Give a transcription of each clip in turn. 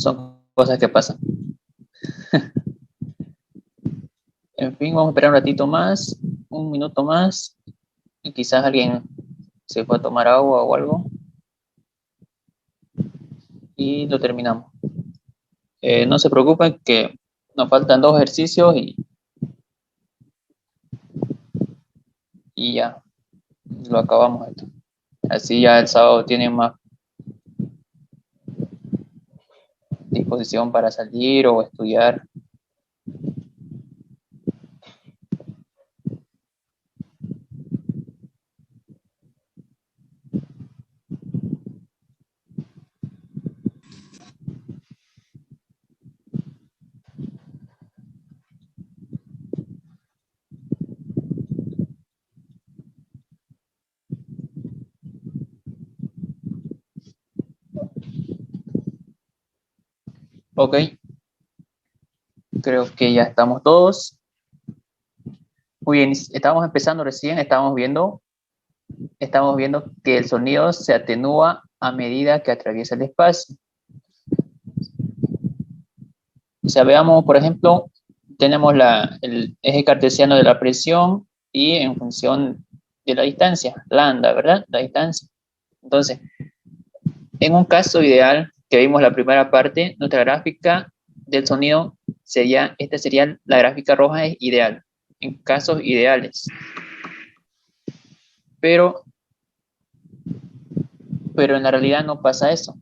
son cosas que pasan. En fin, vamos a esperar un ratito más, un minuto más, y quizás alguien se fue a tomar agua o algo, y lo terminamos. No se preocupen que nos faltan 2 ejercicios y ya, lo acabamos esto. Así ya el sábado tienen más disposición para salir o estudiar. Ok, creo que ya estamos todos. Muy bien, estamos empezando recién, estamos viendo que el sonido se atenúa a medida que atraviesa el espacio. O sea, veamos, por ejemplo, tenemos el eje cartesiano de la presión y en función de la distancia, lambda, ¿verdad? La distancia. Entonces, en un caso ideal, que vimos la primera parte, nuestra gráfica del sonido sería, esta sería la gráfica roja es ideal, en casos ideales. Pero en la realidad no pasa eso.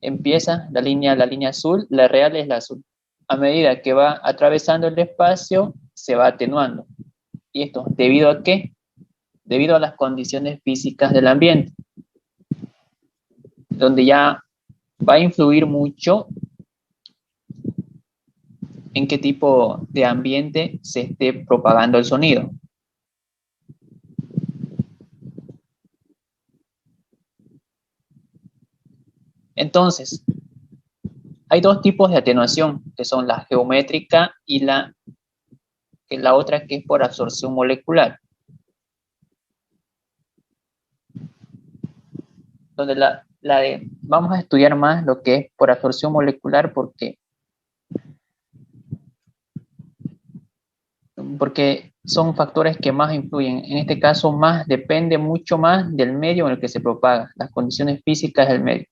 Empieza la línea azul, la real es la azul. A medida que va atravesando el espacio, se va atenuando. ¿Y esto debido a qué? Debido a las condiciones físicas del ambiente, donde ya va a influir mucho en qué tipo de ambiente se esté propagando el sonido. Entonces, hay 2 tipos de atenuación, que son la geométrica y la otra que es por absorción molecular. Donde vamos a estudiar más lo que es por absorción molecular porque son factores que más influyen. En este caso, más depende mucho más del medio en el que se propaga, las condiciones físicas del medio.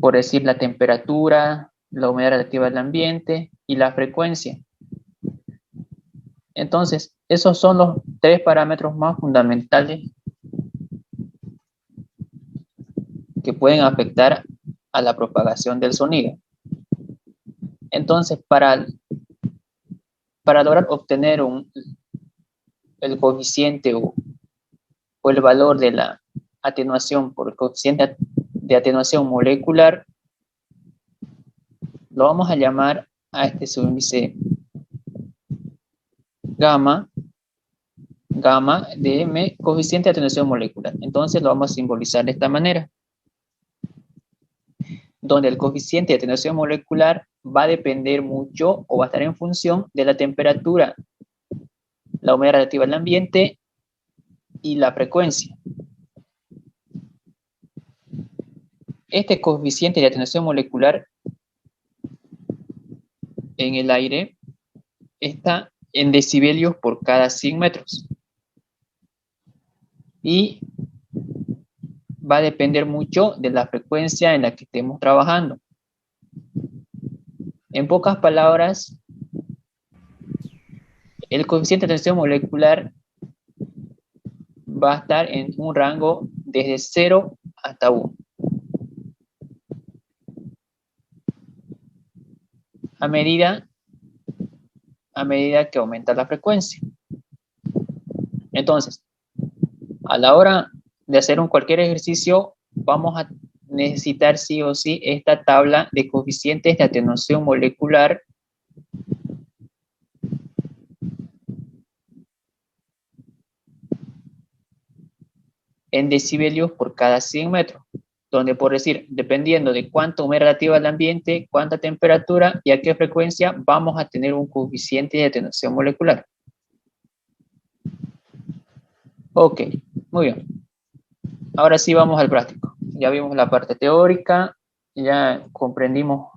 Por decir, la temperatura, la humedad relativa del ambiente y la frecuencia. Entonces, esos son los 3 parámetros más fundamentales que pueden afectar a la propagación del sonido. Entonces, para lograr obtener el coeficiente o el valor de la atenuación por el coeficiente de atenuación molecular, lo vamos a llamar a este subíndice gamma de M, coeficiente de atenuación molecular. Entonces lo vamos a simbolizar de esta manera, donde el coeficiente de atenuación molecular va a depender mucho o va a estar en función de la temperatura, la humedad relativa del ambiente y la frecuencia. Este coeficiente de atenuación molecular en el aire está en decibelios por cada 100 metros. Y va a depender mucho de la frecuencia en la que estemos trabajando. En pocas palabras, el coeficiente de atenuación molecular va a estar en un rango desde 0 hasta 1. A medida que aumenta la frecuencia. Entonces, a la hora de hacer cualquier ejercicio, vamos a necesitar sí o sí esta tabla de coeficientes de atenuación molecular en decibelios por cada 100 metros, donde por decir, dependiendo de cuánta humedad relativa al ambiente, cuánta temperatura y a qué frecuencia, vamos a tener un coeficiente de atenuación molecular. Ok, muy bien. Ahora sí vamos al práctico. ya vimos la parte teórica, ya comprendimos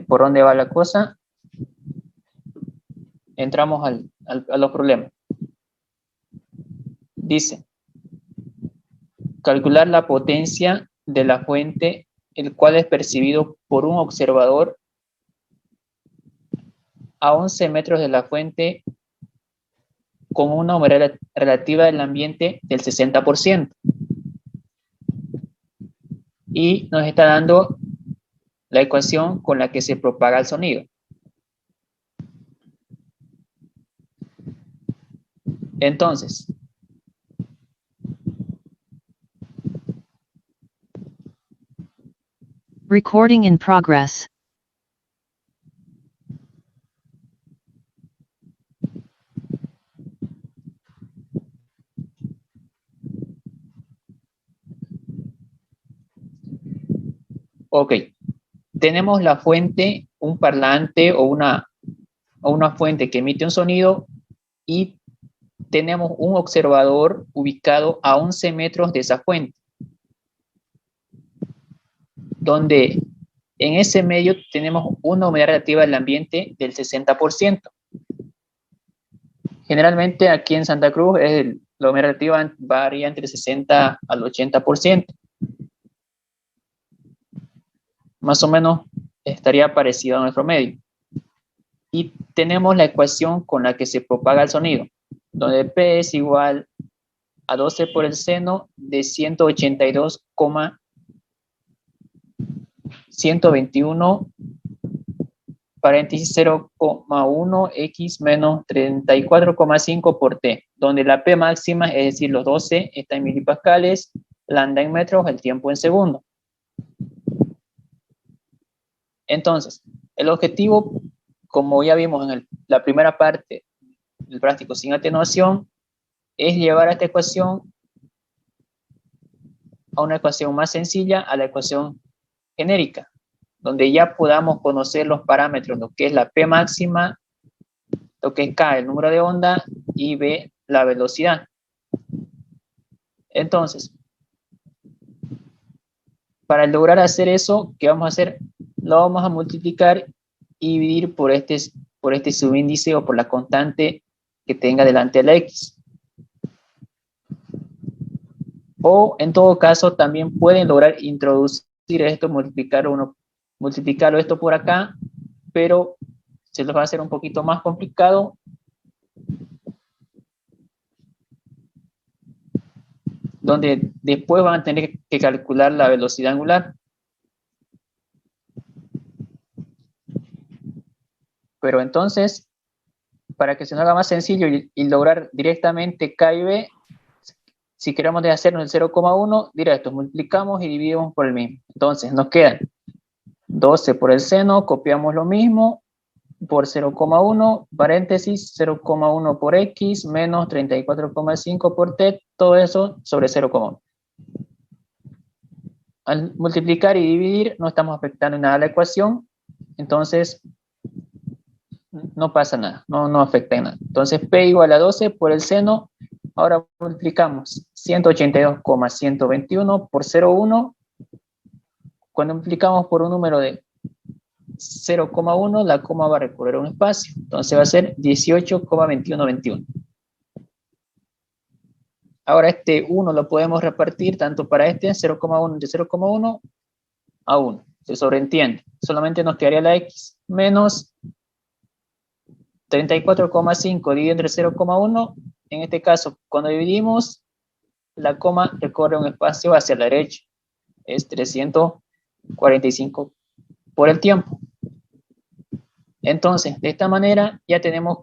por dónde va la cosa. Entramos a los problemas. Dice, calcular la potencia de la fuente, el cual es percibido por un observador a 11 metros de la fuente con una humedad relativa del ambiente del 60%. Y nos está dando la ecuación con la que se propaga el sonido. Entonces, recording in progress. ok, tenemos la fuente, un parlante o una fuente que emite un sonido y tenemos un observador ubicado a 11 metros de esa fuente, donde en ese medio tenemos una humedad relativa del ambiente del 60%. Generalmente aquí en Santa Cruz la humedad relativa varía entre el 60 al 80%. Más o menos estaría parecido a nuestro medio. Y tenemos la ecuación con la que se propaga el sonido, donde P es igual a 12 por el seno de 182,121 paréntesis 0,1 x menos 34,5 por T, donde la P máxima, es decir, los 12 está en milipascales, lambda en metros, el tiempo en segundos. Entonces, el objetivo, como ya vimos en la primera parte del práctico sin atenuación, es llevar a esta ecuación a una ecuación más sencilla, a la ecuación genérica, donde ya podamos conocer los parámetros, lo que es la P máxima, lo que es K, el número de onda, y B, la velocidad. Entonces, para lograr hacer eso, ¿qué vamos a hacer? Lo vamos a multiplicar y dividir por este subíndice o por la constante que tenga delante de la X. O en todo caso también pueden lograr introducir esto, multiplicarlo esto por acá, pero se les va a hacer un poquito más complicado, donde después van a tener que calcular la velocidad angular. Pero entonces, para que se nos haga más sencillo y lograr directamente K y B, si queremos hacernos el 0,1, directo, multiplicamos y dividimos por el mismo. Entonces, nos quedan 12 por el seno, copiamos lo mismo, por 0,1, paréntesis, 0,1 por X, menos 34,5 por T, todo eso sobre 0,1. Al multiplicar y dividir, no estamos afectando en nada la ecuación, entonces no pasa nada, no afecta en nada. Entonces, P igual a 12 por el seno. Ahora multiplicamos 182,121 por 0,1. Cuando multiplicamos por un número de 0,1, la coma va a recorrer un espacio. Entonces va a ser 18,2121. Ahora este 1 lo podemos repartir tanto para este 0,1 entre 0,1 a 1. Se sobreentiende. Solamente nos quedaría la X menos 34,5 dividido entre 0,1. En este caso, cuando dividimos, la coma recorre un espacio hacia la derecha. Es 345 por el tiempo. Entonces, de esta manera ya tenemos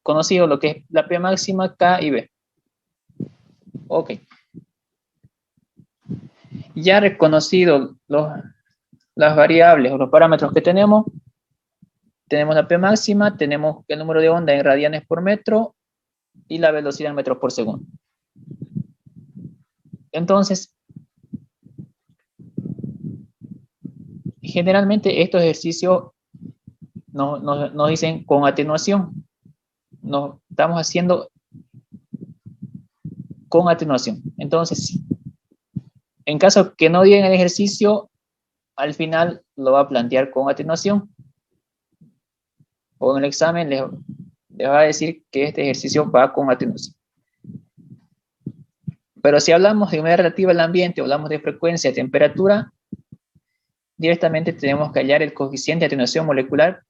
conocido lo que es la P máxima, K y B. Ok. Ya reconocido las variables o los parámetros que tenemos la P máxima, tenemos el número de onda en radianes por metro y la velocidad en metros por segundo. Entonces, generalmente estos ejercicios nos dicen con atenuación. Nos estamos haciendo con atenuación. Entonces, En caso que no digan el ejercicio, al final lo va a plantear con atenuación. O en el examen les va a decir que este ejercicio va con atenuación. Pero si hablamos de humedad relativa al ambiente, o hablamos de frecuencia, temperatura, directamente tenemos que hallar el coeficiente de atenuación molecular,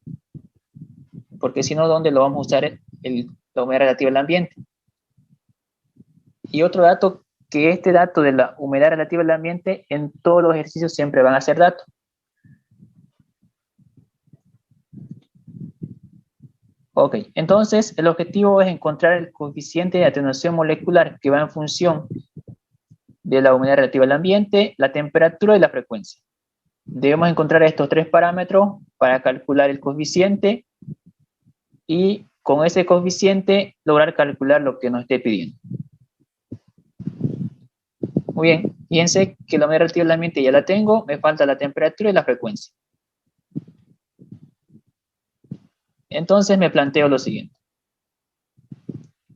porque si no, ¿dónde lo vamos a usar la humedad relativa al ambiente? Y otro dato, que este dato de la humedad relativa al ambiente en todos los ejercicios siempre van a ser datos. Ok, entonces el objetivo es encontrar el coeficiente de atenuación molecular que va en función de la humedad relativa al ambiente, la temperatura y la frecuencia. Debemos encontrar estos tres parámetros para calcular el coeficiente y con ese coeficiente lograr calcular lo que nos esté pidiendo. Muy bien, fíjense que la humedad relativa al ambiente ya la tengo, me falta la temperatura y la frecuencia. Entonces me planteo lo siguiente.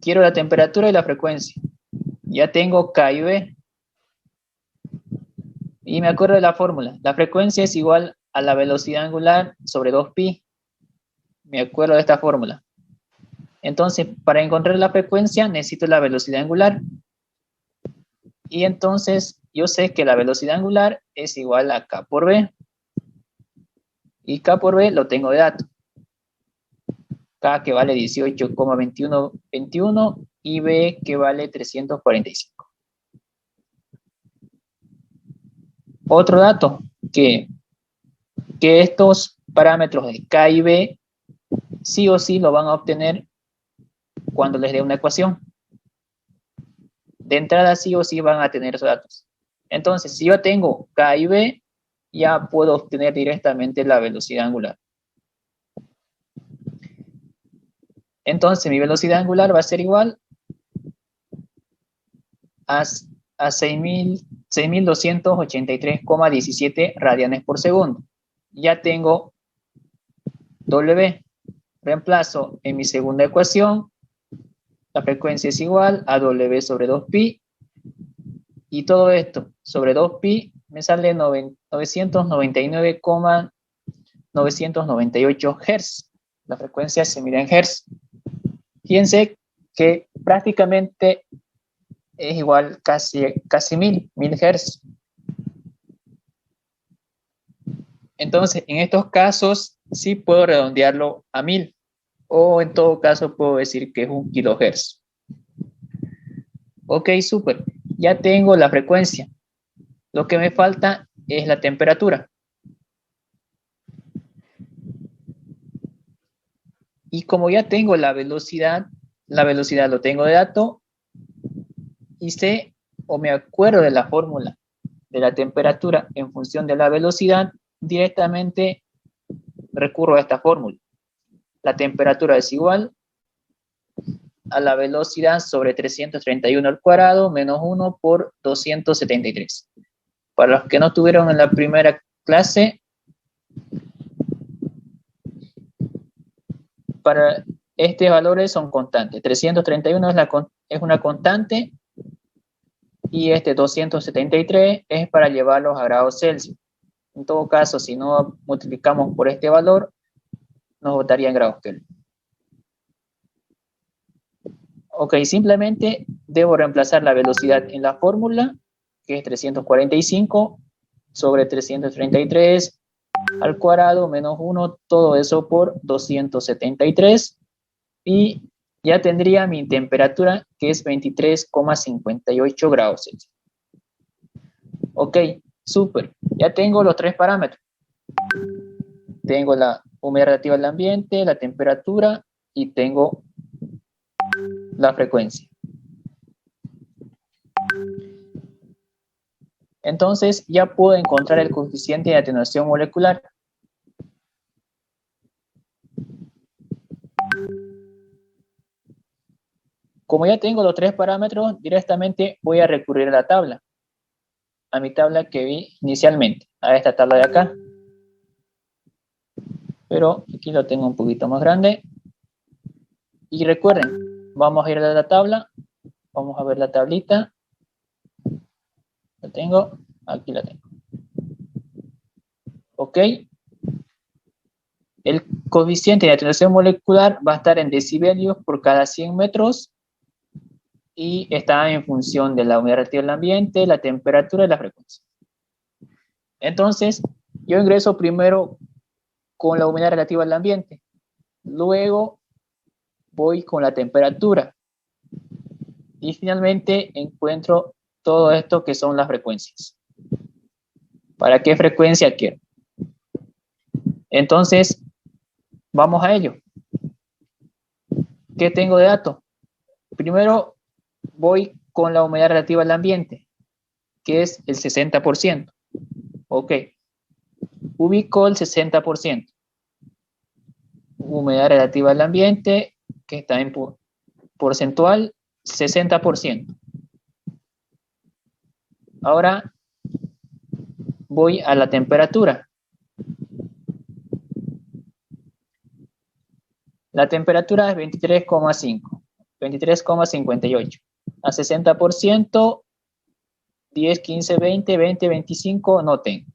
Quiero la temperatura y la frecuencia. Ya tengo K y B. Y me acuerdo de la fórmula. La frecuencia es igual a la velocidad angular sobre 2pi. Me acuerdo de esta fórmula. Entonces, para encontrar la frecuencia necesito la velocidad angular. Y entonces yo sé que la velocidad angular es igual a K por B. Y K por B lo tengo de dato. K que vale 18,2121 y B que vale 345. Otro dato, que estos parámetros de K y B sí o sí lo van a obtener cuando les dé una ecuación. De entrada sí o sí van a tener esos datos. Entonces, si yo tengo K y B, ya puedo obtener directamente la velocidad angular. Entonces, mi velocidad angular va a ser igual a 6.283,17 radianes por segundo. Ya tengo W. Reemplazo en mi segunda ecuación. La frecuencia es igual a W sobre 2pi. Y todo esto sobre 2pi me sale 999,998 Hz. La frecuencia se mide en Hz. Fíjense que prácticamente es igual casi 1000 Hz. Entonces, en estos casos, sí puedo redondearlo a 1000. O en todo caso, puedo decir que es 1 kHz. Ok, súper. Ya tengo la frecuencia. Lo que me falta es la temperatura. Y como ya tengo la velocidad lo tengo de dato, y sé o me acuerdo de la fórmula de la temperatura en función de la velocidad, directamente recurro a esta fórmula. La temperatura es igual a la velocidad sobre 331 al cuadrado menos 1 por 273. Para los que no estuvieron en la primera clase, para estos valores son constantes. 331 es una constante y 273 es para llevarlos a grados Celsius. En todo caso, si no multiplicamos por este valor, nos botaría en grados Kelvin. Ok, simplemente debo reemplazar la velocidad en la fórmula, que es 345 sobre 333 al cuadrado menos 1, todo eso por 273, y ya tendría mi temperatura, que es 23,58 grados Celsius. Ok, súper. Ya tengo los tres parámetros. Tengo la humedad relativa al ambiente, la temperatura y tengo la frecuencia. Entonces ya puedo encontrar el coeficiente de atenuación molecular. Como ya tengo los tres parámetros, directamente voy a recurrir a la tabla. A mi tabla que vi inicialmente, a esta tabla de acá. Pero aquí lo tengo un poquito más grande. Y recuerden, vamos a ir a la tabla. Vamos a ver la tablita. Lo tengo. Aquí la tengo. ¿Ok? El coeficiente de atenuación molecular va a estar en decibelios por cada 100 metros y está en función de la humedad relativa del ambiente, la temperatura y la frecuencia. Entonces, yo ingreso primero con la humedad relativa al ambiente. Luego voy con la temperatura. Y finalmente encuentro todo esto que son las frecuencias. ¿Para qué frecuencia quiero? Entonces, vamos a ello. ¿Qué tengo de datos? Primero voy con la humedad relativa al ambiente, que es el 60%. Ok. Ubico el 60%. Humedad relativa al ambiente, que está en porcentual, 60%. Ahora voy a la temperatura. La temperatura es 23,5, 23,58. A 60%, 10, 15, 20, 20, 25, no tengo.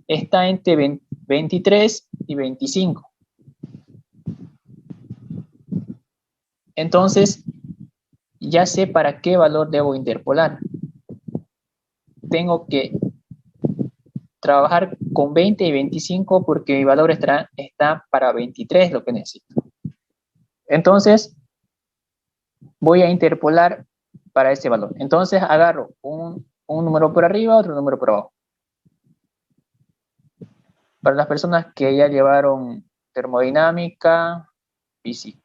Está entre 23 y 25. Entonces, ya sé para qué valor debo interpolar. Tengo que trabajar con 20 y 25 porque mi valor está para 23, lo que necesito. Entonces, voy a interpolar para ese valor. Entonces, agarro un número por arriba, otro número por abajo. Para las personas que ya llevaron termodinámica, física.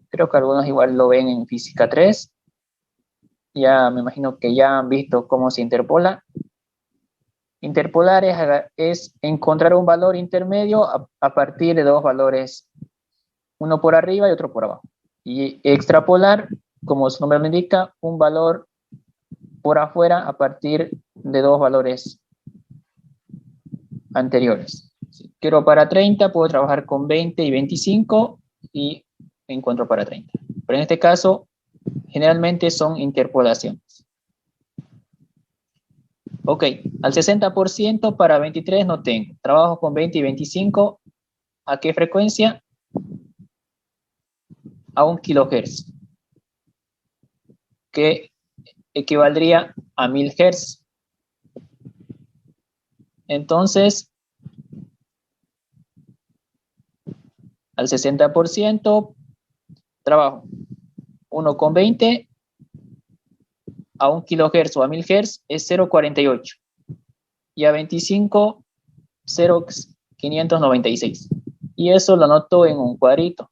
Creo que algunos igual lo ven en física 3. Ya me imagino que ya han visto cómo se interpola. Interpolar es encontrar un valor intermedio a partir de dos valores, uno por arriba y otro por abajo. Y extrapolar, como su nombre lo indica, un valor por afuera a partir de dos valores anteriores. Si quiero para 30, puedo trabajar con 20 y 25 y encuentro para 30. Pero en este caso, generalmente son interpolaciones. Ok, al 60% para 23 no tengo. Trabajo con 20 y 25. ¿A qué frecuencia? A 1 kHz, que equivaldría a 1000 Hz. Entonces, al 60% trabajo 1,20 a 1 kHz o a 1000 Hz es 0,48 y a 25, 0,596. Y eso lo anoto en un cuadrito,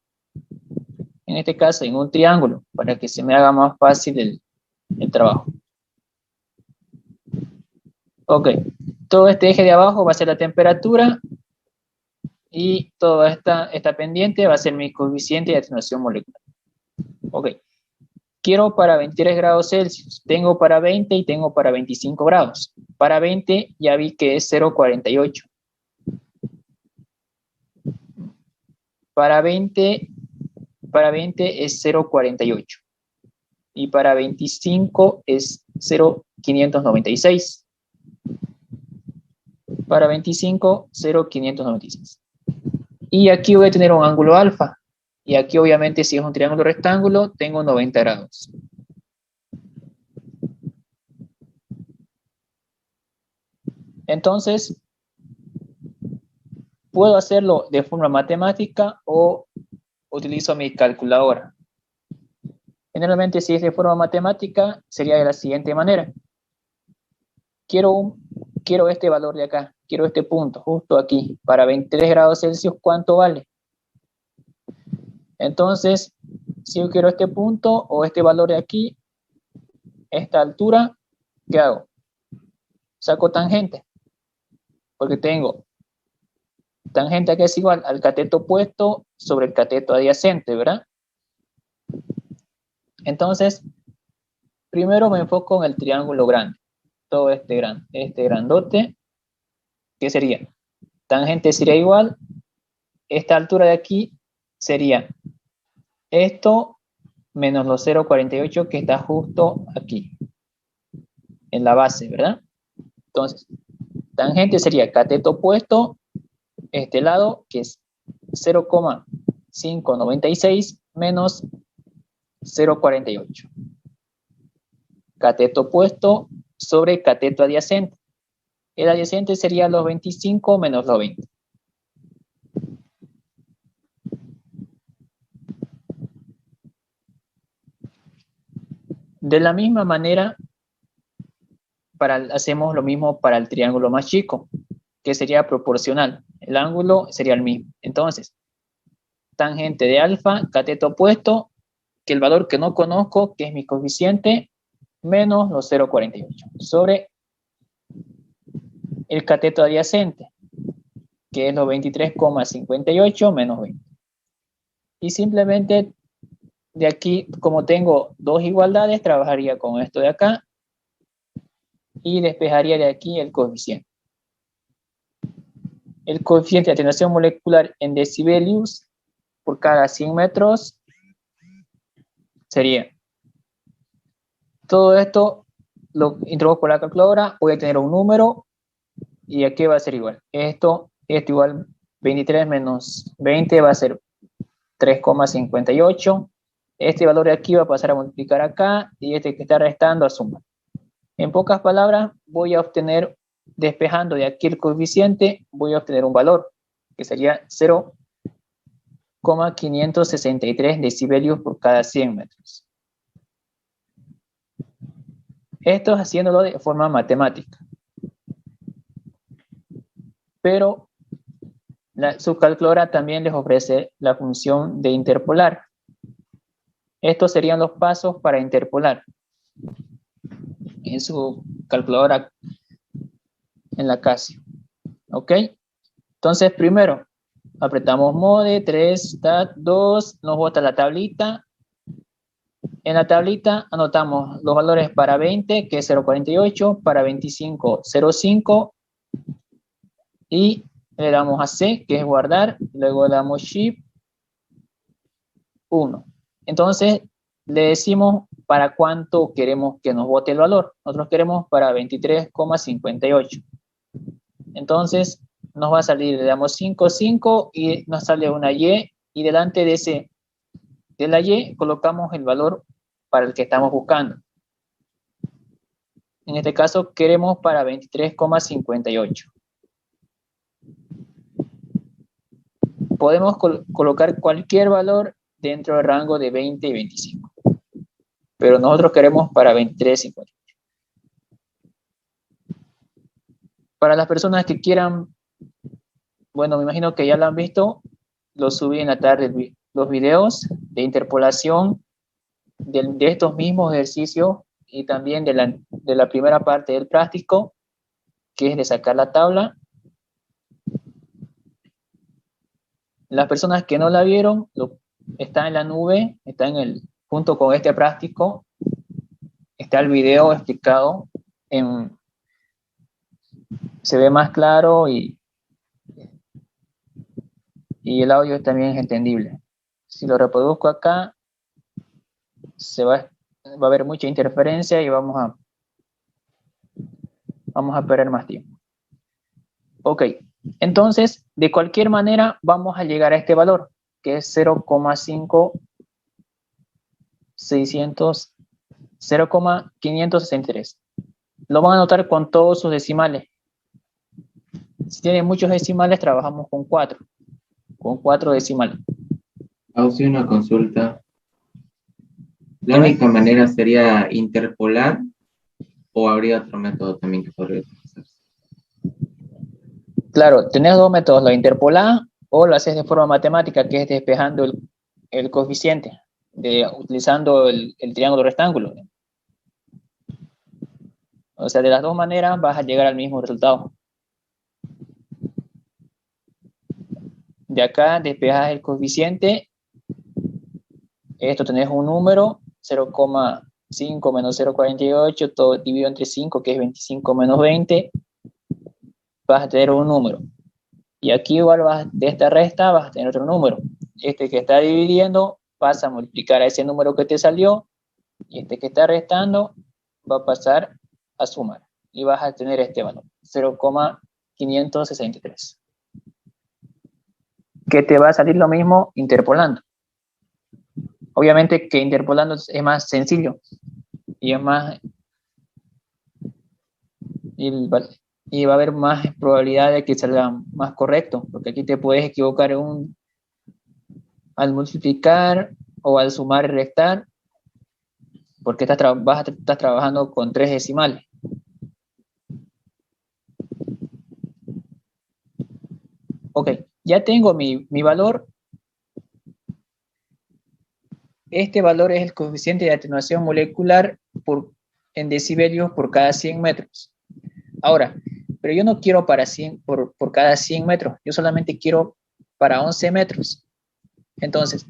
en este caso en un triángulo, para que se me haga más fácil el trabajo. Ok, todo este eje de abajo va a ser la temperatura y toda esta pendiente va a ser mi coeficiente de atenuación molecular. Ok, quiero para 23 grados Celsius, tengo para 20 y tengo para 25 grados. Para 20 ya vi que es 0,48. Para 20 es 0,48 y para 25 es 0,596. Para 25, 0,596. Y aquí voy a tener un ángulo alfa. Y aquí obviamente si es un triángulo rectángulo, tengo 90 grados. Entonces, puedo hacerlo de forma matemática o utilizo mi calculadora. Generalmente si es de forma matemática, sería de la siguiente manera. Quiero este valor de acá, quiero este punto, justo aquí. Para 23 grados Celsius, ¿cuánto vale? Entonces, si yo quiero este punto o este valor de aquí, esta altura, ¿qué hago? Saco tangente, porque tengo tangente que es igual al cateto opuesto sobre el cateto adyacente, ¿verdad? Entonces, primero me enfoco en el triángulo grande, todo este grandote, ¿qué sería? Tangente sería igual, esta altura de aquí sería esto menos los 0,48 que está justo aquí. en la base, ¿verdad? Entonces, tangente sería cateto opuesto, este lado, que es 0,596 menos 0,48. Cateto opuesto sobre cateto adyacente. El adyacente sería los 25 menos los 20. De la misma manera, hacemos lo mismo para el triángulo más chico, que sería proporcional. El ángulo sería el mismo. Entonces, tangente de alfa, cateto opuesto, que el valor que no conozco, que es mi coeficiente, menos los 0,48, sobre el cateto adyacente, que es los 23,58 menos 20. Y simplemente de aquí, como tengo dos igualdades, trabajaría con esto de acá y despejaría de aquí el coeficiente. El coeficiente de atenuación molecular en decibelios por cada 100 metros sería, todo esto lo introduzco por la calculadora, voy a tener un número y aquí va a ser igual. Esto igual 23 menos 20 va a ser 3,58. Este valor de aquí va a pasar a multiplicar acá y este que está restando a sumar. En pocas palabras, voy a obtener, despejando de aquí el coeficiente, voy a obtener un valor que sería 0,563 decibelios por cada 100 metros. Esto es haciéndolo de forma matemática. Pero su calculadora también les ofrece la función de interpolar. Estos serían los pasos para interpolar en su calculadora en la Casio. ¿Ok? Entonces, primero, apretamos mode, 3, stat, 2, nos bota la tablita. En la tablita anotamos los valores para 20, que es 0,48, para 25, 0,5, y le damos a C, que es guardar, luego le damos Shift 1. Entonces, le decimos para cuánto queremos que nos bote el valor. Nosotros queremos para 23,58. Entonces, nos va a salir, le damos 5, 5 y nos sale una Y, y delante de la Y colocamos el valor para el que estamos buscando. En este caso queremos para 23,58. Podemos colocar cualquier valor dentro del rango de 20 y 25. Pero nosotros queremos para 23,58. Para las personas que quieran, bueno, me imagino que ya lo han visto, lo subí en la tarde, los videos de interpolación de estos mismos ejercicios y también de la primera parte del práctico, que es de sacar la tabla. Las personas que no la vieron, está en la nube, está junto con este práctico, está el video explicado, se ve más claro y el audio también es entendible. Si lo reproduzco acá, va a haber mucha interferencia y vamos a perder más tiempo. Ok, entonces, de cualquier manera, vamos a llegar a este valor, que es 0,563. Lo van a anotar con todos sus decimales. Si tienen muchos decimales, trabajamos con 4 decimales. Hago una consulta. ¿La única manera sería interpolar o habría otro método también que podría utilizarse? Claro, tenés dos métodos, la interpolada o la haces de forma matemática, que es despejando el coeficiente, utilizando el triángulo rectángulo. O sea, de las dos maneras vas a llegar al mismo resultado. De acá despejas el coeficiente. Esto tenés un número, 0,5 menos 0,48, todo dividido entre 5, que es 25 menos 20. Vas a tener un número. Y aquí igual de esta resta vas a tener otro número. Este que está dividiendo pasa a multiplicar a ese número que te salió, y este que está restando va a pasar a sumar y vas a tener este valor, 0,563. Que te va a salir lo mismo interpolando. Obviamente que interpolando es más sencillo y es más y va a haber más probabilidad de que salga más correcto, porque aquí te puedes equivocar al multiplicar o al sumar y restar, porque estás trabajando con 3 decimales. Ok, ya tengo mi valor. Este valor es el coeficiente de atenuación molecular en decibelios por cada 100 metros. Ahora, pero yo no quiero por cada 100 metros, yo solamente quiero para 11 metros. Entonces,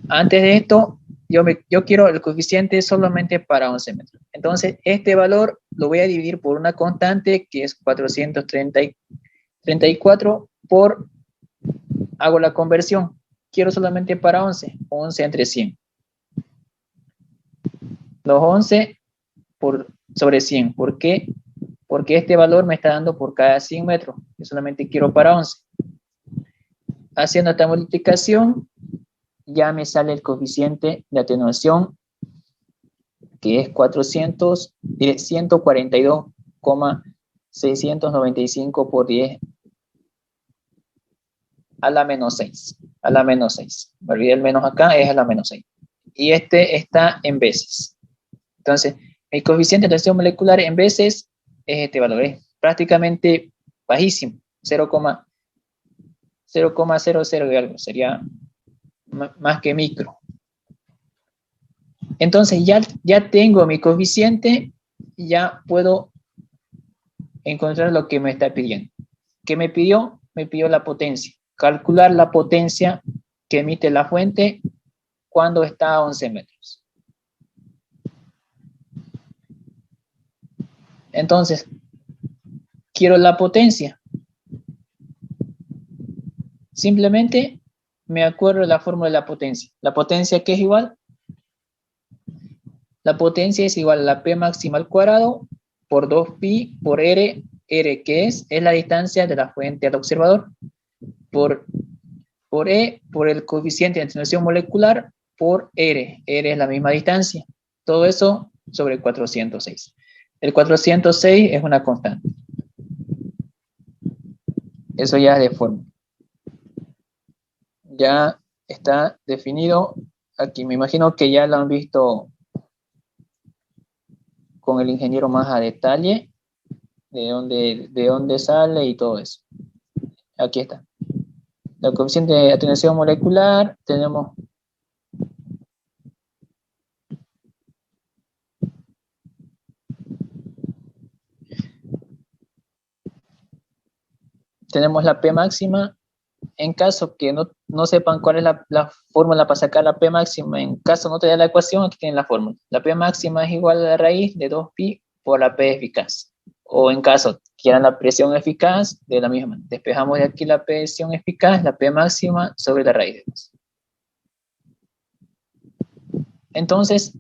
antes de esto, yo quiero el coeficiente solamente para 11 metros. Entonces, este valor lo voy a dividir por una constante que es 434 hago la conversión. Quiero solamente para 11 entre 100. Los 11 sobre 100. ¿Por qué? Porque este valor me está dando por cada 100 metros. Yo solamente quiero para 11. Haciendo esta multiplicación, ya me sale el coeficiente de atenuación, que es 142,695 por 10 a la menos 6. A la menos 6. Me olvidé el menos acá, es a la menos 6. Y este está en veces. Entonces, el coeficiente de atenuación molecular en veces es este valor. Es prácticamente bajísimo. 0,00 y algo. Sería más que micro. Entonces, ya tengo mi coeficiente. Ya puedo encontrar lo que me está pidiendo. ¿Qué me pidió? Me pidió la potencia. Calcular la potencia que emite la fuente cuando está a 11 metros. Entonces, quiero la potencia. Simplemente me acuerdo de la fórmula de la potencia. La potencia, ¿qué es igual? La potencia es igual a la P máxima al cuadrado por 2pi por R. R, ¿qué es? Es la distancia de la fuente al observador. Por E, por el coeficiente de atenuación molecular, por R. R es la misma distancia. Todo eso sobre 406. El 406 es una constante. Eso ya es de forma. Ya está definido aquí. Me imagino que ya lo han visto con el ingeniero más a detalle de dónde sale y todo eso. Aquí está. El coeficiente de atenuación molecular tenemos la P máxima. En caso que no sepan cuál es la fórmula para sacar la P máxima, en caso no te dé la ecuación, aquí tienen la fórmula. La P máxima es igual a la raíz de 2pi por la P eficaz. O en caso quieran la presión eficaz, de la misma manera. Despejamos de aquí la presión eficaz, la P máxima sobre la raíz de 2. Entonces,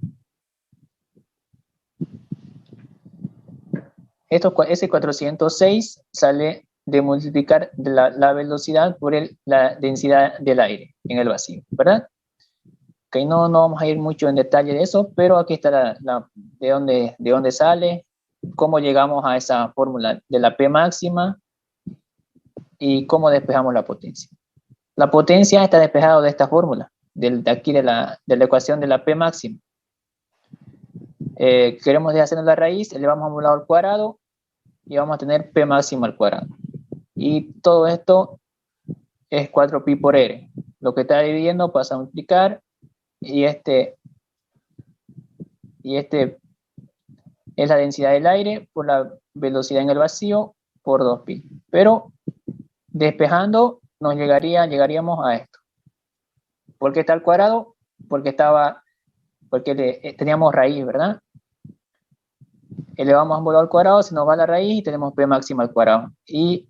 ese 406 sale de multiplicar la velocidad por la densidad del aire en el vacío, ¿verdad? Ok, no vamos a ir mucho en detalle de eso, pero aquí está de dónde sale, cómo llegamos a esa fórmula de la P máxima y cómo despejamos la potencia. La potencia está despejada de esta fórmula, de aquí de la ecuación de la P máxima. Queremos deshacer la raíz, elevamos a un lado al cuadrado y vamos a tener P máxima al cuadrado. Y todo esto es 4pi por R. Lo que está dividiendo pasa a multiplicar y este es la densidad del aire por la velocidad en el vacío por 2pi. Pero despejando llegaríamos a esto. ¿Por qué está al cuadrado? Porque teníamos raíz, ¿verdad? Elevamos un valor al cuadrado, se nos va la raíz y tenemos P máxima al cuadrado. Y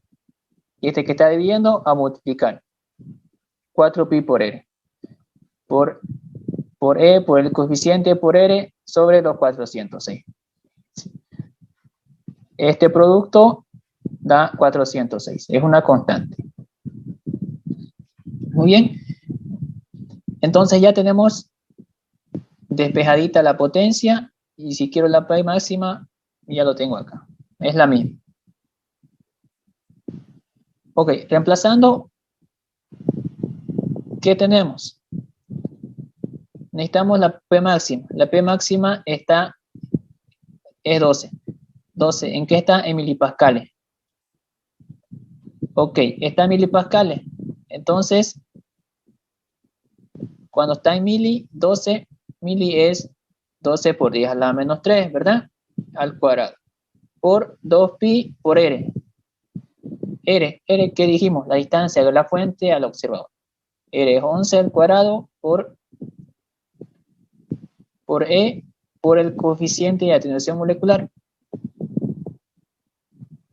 este que está dividiendo a multiplicar 4pi por R. Por E, por el coeficiente por R sobre los 406. Este producto da 406. Es una constante. Muy bien. Entonces ya tenemos despejadita la potencia. Y si quiero la P máxima, ya lo tengo acá. Es la misma. Ok, reemplazando, ¿qué tenemos? Necesitamos la P máxima. La P máxima es 12. 12, ¿en qué está? En milipascales. Ok, está en milipascales. Entonces, cuando está en mili, 12 mili es 12 por 10 a la menos 3, ¿verdad? Al cuadrado. Por 2pi por R. R, ¿qué dijimos? La distancia de la fuente al observador. R es 11 al cuadrado por E por el coeficiente de atenuación molecular.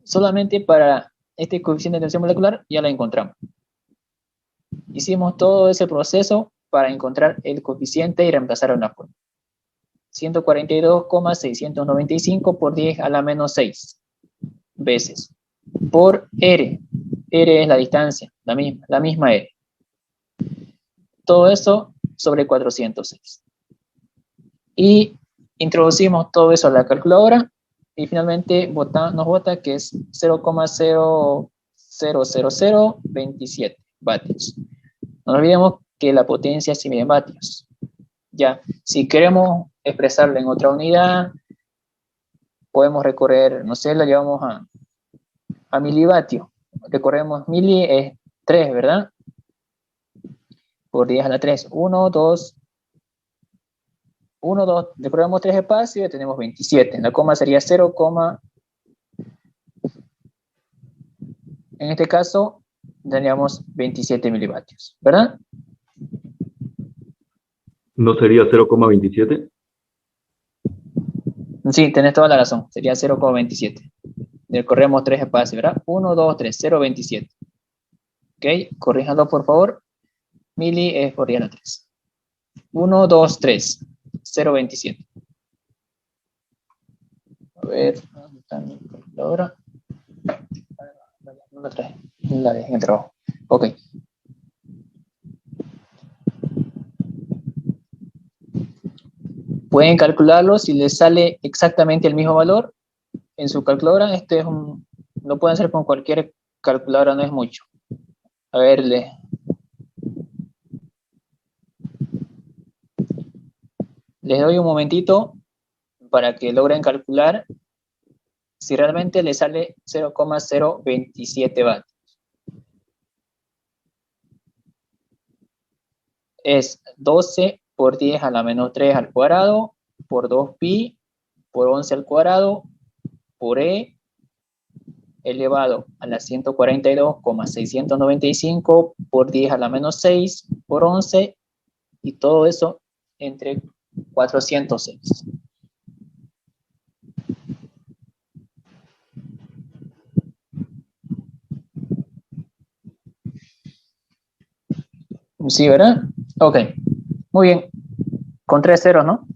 Solamente para este coeficiente de atenuación molecular ya la encontramos. Hicimos todo ese proceso para encontrar el coeficiente y reemplazar una fórmula. 142,695 por 10 a la menos 6 veces por R. R es la distancia, la misma R. Todo eso sobre 406. Y introducimos todo eso a la calculadora y finalmente nos bota que es 0,00027 vatios. No olvidemos que la potencia es en vatios. Ya, si queremos expresarlo en otra unidad, podemos recorrer, no sé, la llevamos a milivatio. Recorremos mili es 3, ¿verdad? Por 10 a la 3. 1, 2, recorremos 3 espacios y tenemos 27. En la coma sería 0, en este caso tendríamos 27 milivatios, ¿verdad? ¿No sería 0,27? Sí, tenés toda la razón. Sería 0,27. Recorremos 3 espacios, ¿verdad? 1, 2, 3, 0,27. Ok, corríjanlo por favor. Mili es por 10 a la 3. 1, 2, 3, 0,27. A ver, ¿dónde está mi calculadora? No la trae, la dejé en el trabajo. Ok. Pueden calcularlo si les sale exactamente el mismo valor en su calculadora. Lo pueden hacer con cualquier calculadora, no es mucho. A ver, les doy un momentito para que logren calcular si realmente les sale 0,027 vatios. Es 12 por 10 a la menos 3 al cuadrado por 2pi por 11 al cuadrado por E elevado a la 142,695 por 10 a la menos 6 por 11 y todo eso entre 406. Sí, ¿verdad? Ok, muy bien. Con 3 ceros, ¿no?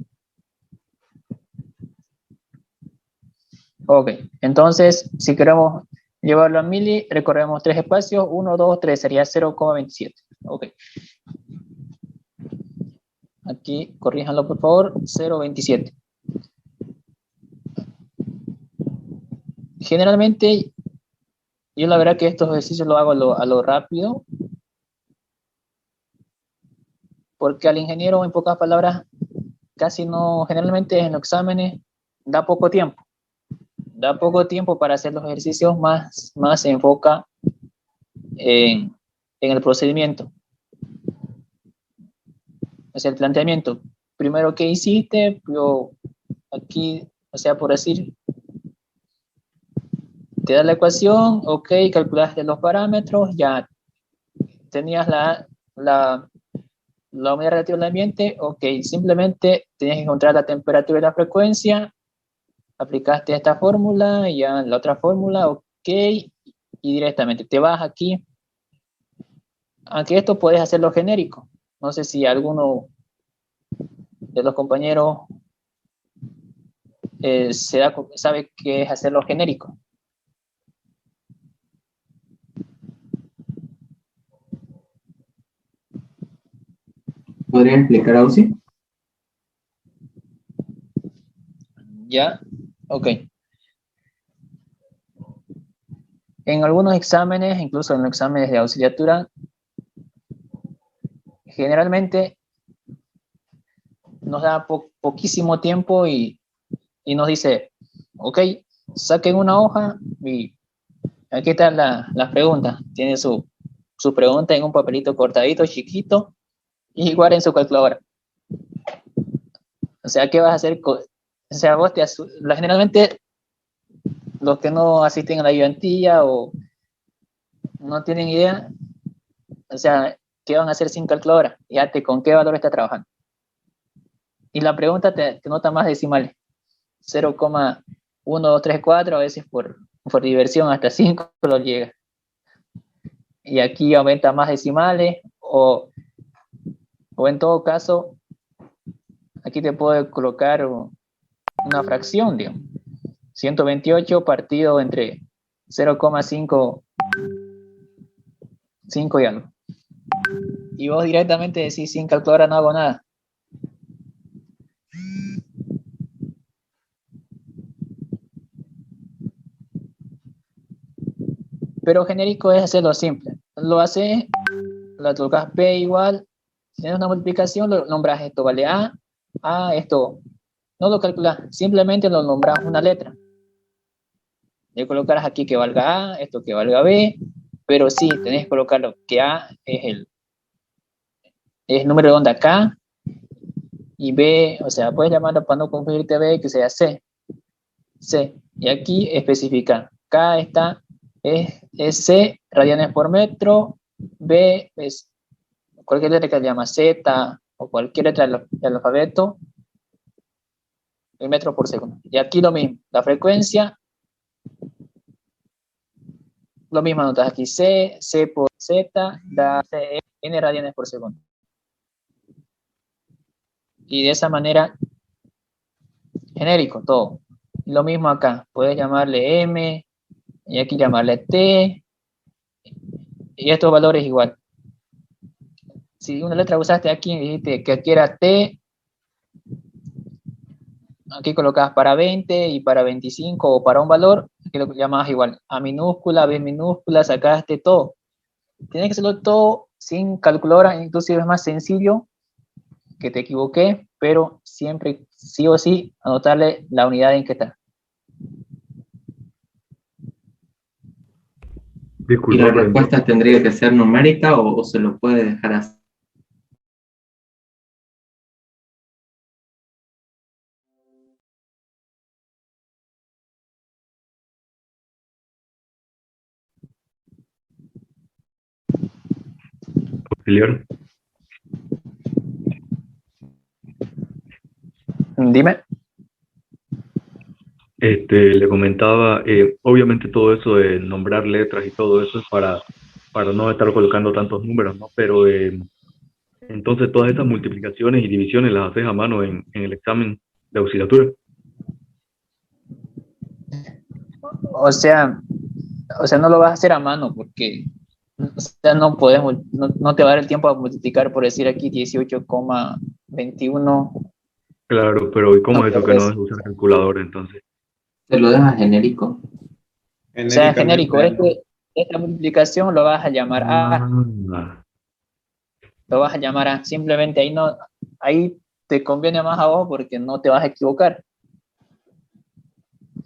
Ok, entonces si queremos llevarlo a mili, recorremos 3 espacios, 1, 2, 3, sería 0,27. Ok. Aquí, corríjanlo por favor, 0,27. Generalmente, yo la verdad que estos ejercicios los hago a lo rápido, porque al ingeniero, en pocas palabras, casi no, generalmente en los exámenes, da poco tiempo. Da poco tiempo para hacer los ejercicios, más se enfoca en el procedimiento. Es el planteamiento. Primero, ¿qué hiciste? Yo aquí, o sea, por decir, te da la ecuación, ok, calculaste los parámetros, ya tenías la humedad relativa del ambiente, ok, simplemente tenías que encontrar la temperatura y la frecuencia, aplicaste esta fórmula, ya la otra fórmula, ok, y directamente te vas aquí. Aunque esto puedes hacerlo genérico. No sé si alguno de los compañeros sabe qué es hacerlo genérico. ¿Podría explicar, Ausi? ¿Ya? Ok. En algunos exámenes, incluso en los exámenes de auxiliatura, generalmente nos da poquísimo tiempo y nos dice, ok, saquen una hoja y aquí están las preguntas. Tiene su pregunta en un papelito cortadito, chiquito, y guarden su calculadora. O sea, ¿qué vas a hacer? O sea, vos generalmente los que no asisten a la ayudantía o no tienen idea, o sea, ¿qué van a hacer sin calculadora? Fíjate con qué valor está trabajando. Y la pregunta te nota más decimales. 0,1234, a veces por diversión hasta 5 lo llega. Y aquí aumenta más decimales o en todo caso, aquí te puedo colocar una fracción, digamos. 128 partido entre 0,5 y algo. Y vos directamente decís, sin calculadora no hago nada. Pero genérico es hacerlo simple. Lo haces, lo colocas P igual, si tienes una multiplicación, lo nombras esto vale A, esto. No lo calculas, simplemente lo nombras una letra. Le colocarás aquí que valga A, esto que valga B, pero sí, tenés que colocarlo que A es el número de onda K, y B, o sea, puedes llamarlo para no confundirte B, que sea C. Y aquí especifica, K es C, radianes por metro, B es cualquier letra que se llama Z, o cualquier letra del alfabeto, el metro por segundo. Y aquí lo mismo, la frecuencia, lo mismo anotas aquí, C por Z, da N radianes por segundo. Y de esa manera, genérico, todo. Lo mismo acá, puedes llamarle M, y aquí llamarle T, y estos valores igual. Si una letra usaste aquí y dijiste que aquí era T, aquí colocabas para 20 y para 25 o para un valor, aquí lo llamabas igual, A minúscula, B minúscula, sacaste todo. Tienes que hacerlo todo sin calculadora, inclusive es más sencillo que te equivoqué, pero siempre, sí o sí, anotarle la unidad en que está. ¿Y Disculpa, la pero respuesta tendría que ser numérica o se lo puede dejar así? auxiliar. Dime. Le comentaba, obviamente todo eso de nombrar letras y todo eso es para no estar colocando tantos números, ¿no? Pero entonces todas estas multiplicaciones y divisiones las haces a mano en el examen de auxiliatura. O sea, no lo vas a hacer a mano porque o sea, no podemos, no te va a dar el tiempo a multiplicar, por decir aquí 18,21. Claro, pero ¿y cómo No es eso que no puedes. es usar calculadora entonces? ¿Se lo deja genérico? O sea, genérico, Genéricamente. esta multiplicación lo vas a llamar A, Ah, lo vas a llamar A, simplemente ahí te conviene más a vos porque no te vas a equivocar.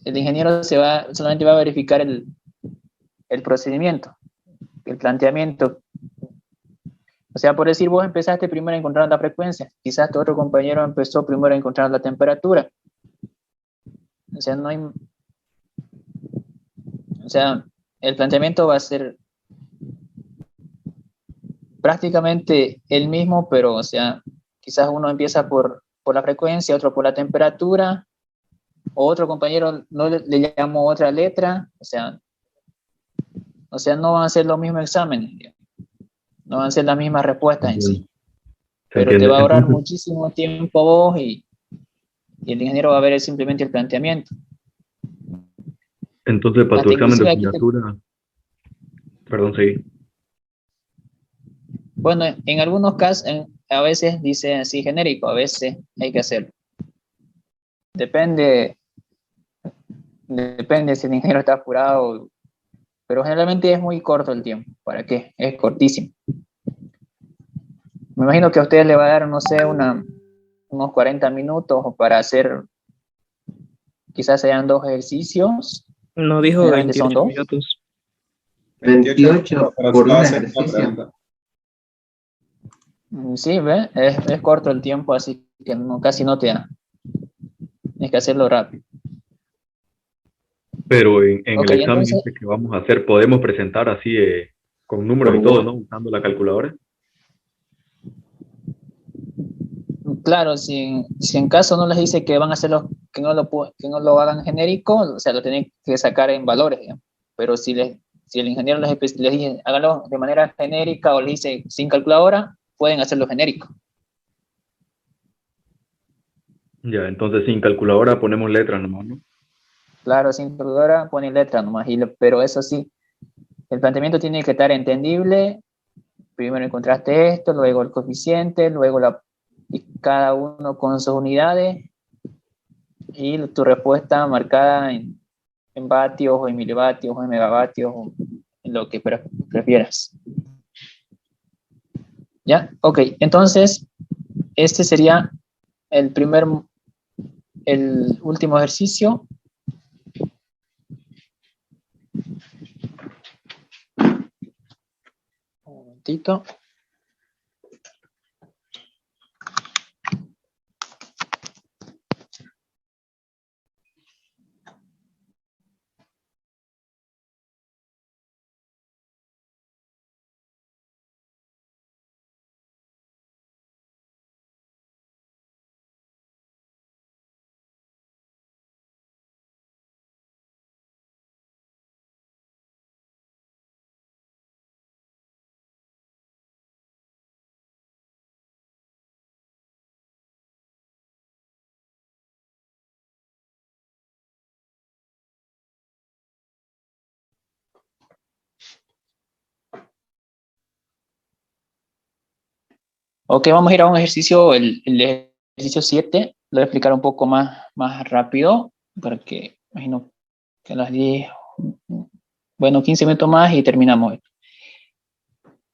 El ingeniero solamente va a verificar el procedimiento, el planteamiento. O sea, por decir, vos empezaste primero a encontrar la frecuencia, quizás tu otro compañero empezó primero a encontrar la temperatura. O sea, el planteamiento va a ser prácticamente el mismo, pero, o sea, quizás uno empieza por la frecuencia, otro por la temperatura, o otro compañero no le llamó otra letra, o sea, no van a ser los mismos exámenes, no van a ser las mismas respuestas en sí, se pero te entiende. va a ahorrar Entonces, muchísimo tiempo vos y y el ingeniero va a ver simplemente el planteamiento. Entonces, para tu Hasta examen de inclusive aquí, asignatura, perdón, sí. bueno, en algunos casos, a veces dice así genérico, a veces hay que hacerlo. Depende, depende si el ingeniero está apurado, pero generalmente es muy corto el tiempo. ¿Para qué? Es cortísimo. Me imagino que a ustedes le va a dar, no sé, unos 40 minutos para hacer, quizás sean 2 ejercicios, No dijo generalmente son 28 dos. minutos. 28 pero por un estaba haciendo una ejercicio. pregunta. Sí, ¿ve? Es corto el tiempo, así que casi no te da. Tienes que hacerlo rápido. Pero en Ok, el examen entonces, este que vamos a hacer, podemos presentar así con números Por y todo, Word. ¿no? Usando la calculadora. claro, si en caso no les dice que van a hacerlo, que no lo hagan genérico, o sea, lo tienen que sacar en valores, digamos. Pero si el ingeniero les dice háganlo de manera genérica o les dice sin calculadora, pueden hacerlo genérico. Ya, entonces sin calculadora ponemos letras nomás, ¿no? Claro, sin calculadora ponen letra nomás, pero eso sí, el planteamiento tiene que estar entendible. Primero encontraste esto, luego el coeficiente, luego y cada uno con sus unidades y tu respuesta marcada en vatios o en milivatios o en megavatios o en lo que prefieras. ¿Ya? Ok, entonces este sería el último ejercicio. Un momentito. Ok, vamos a ir a un ejercicio, el ejercicio 7. Lo voy a explicar un poco más rápido, porque imagino que a las 10, bueno, 15 minutos más y terminamos esto.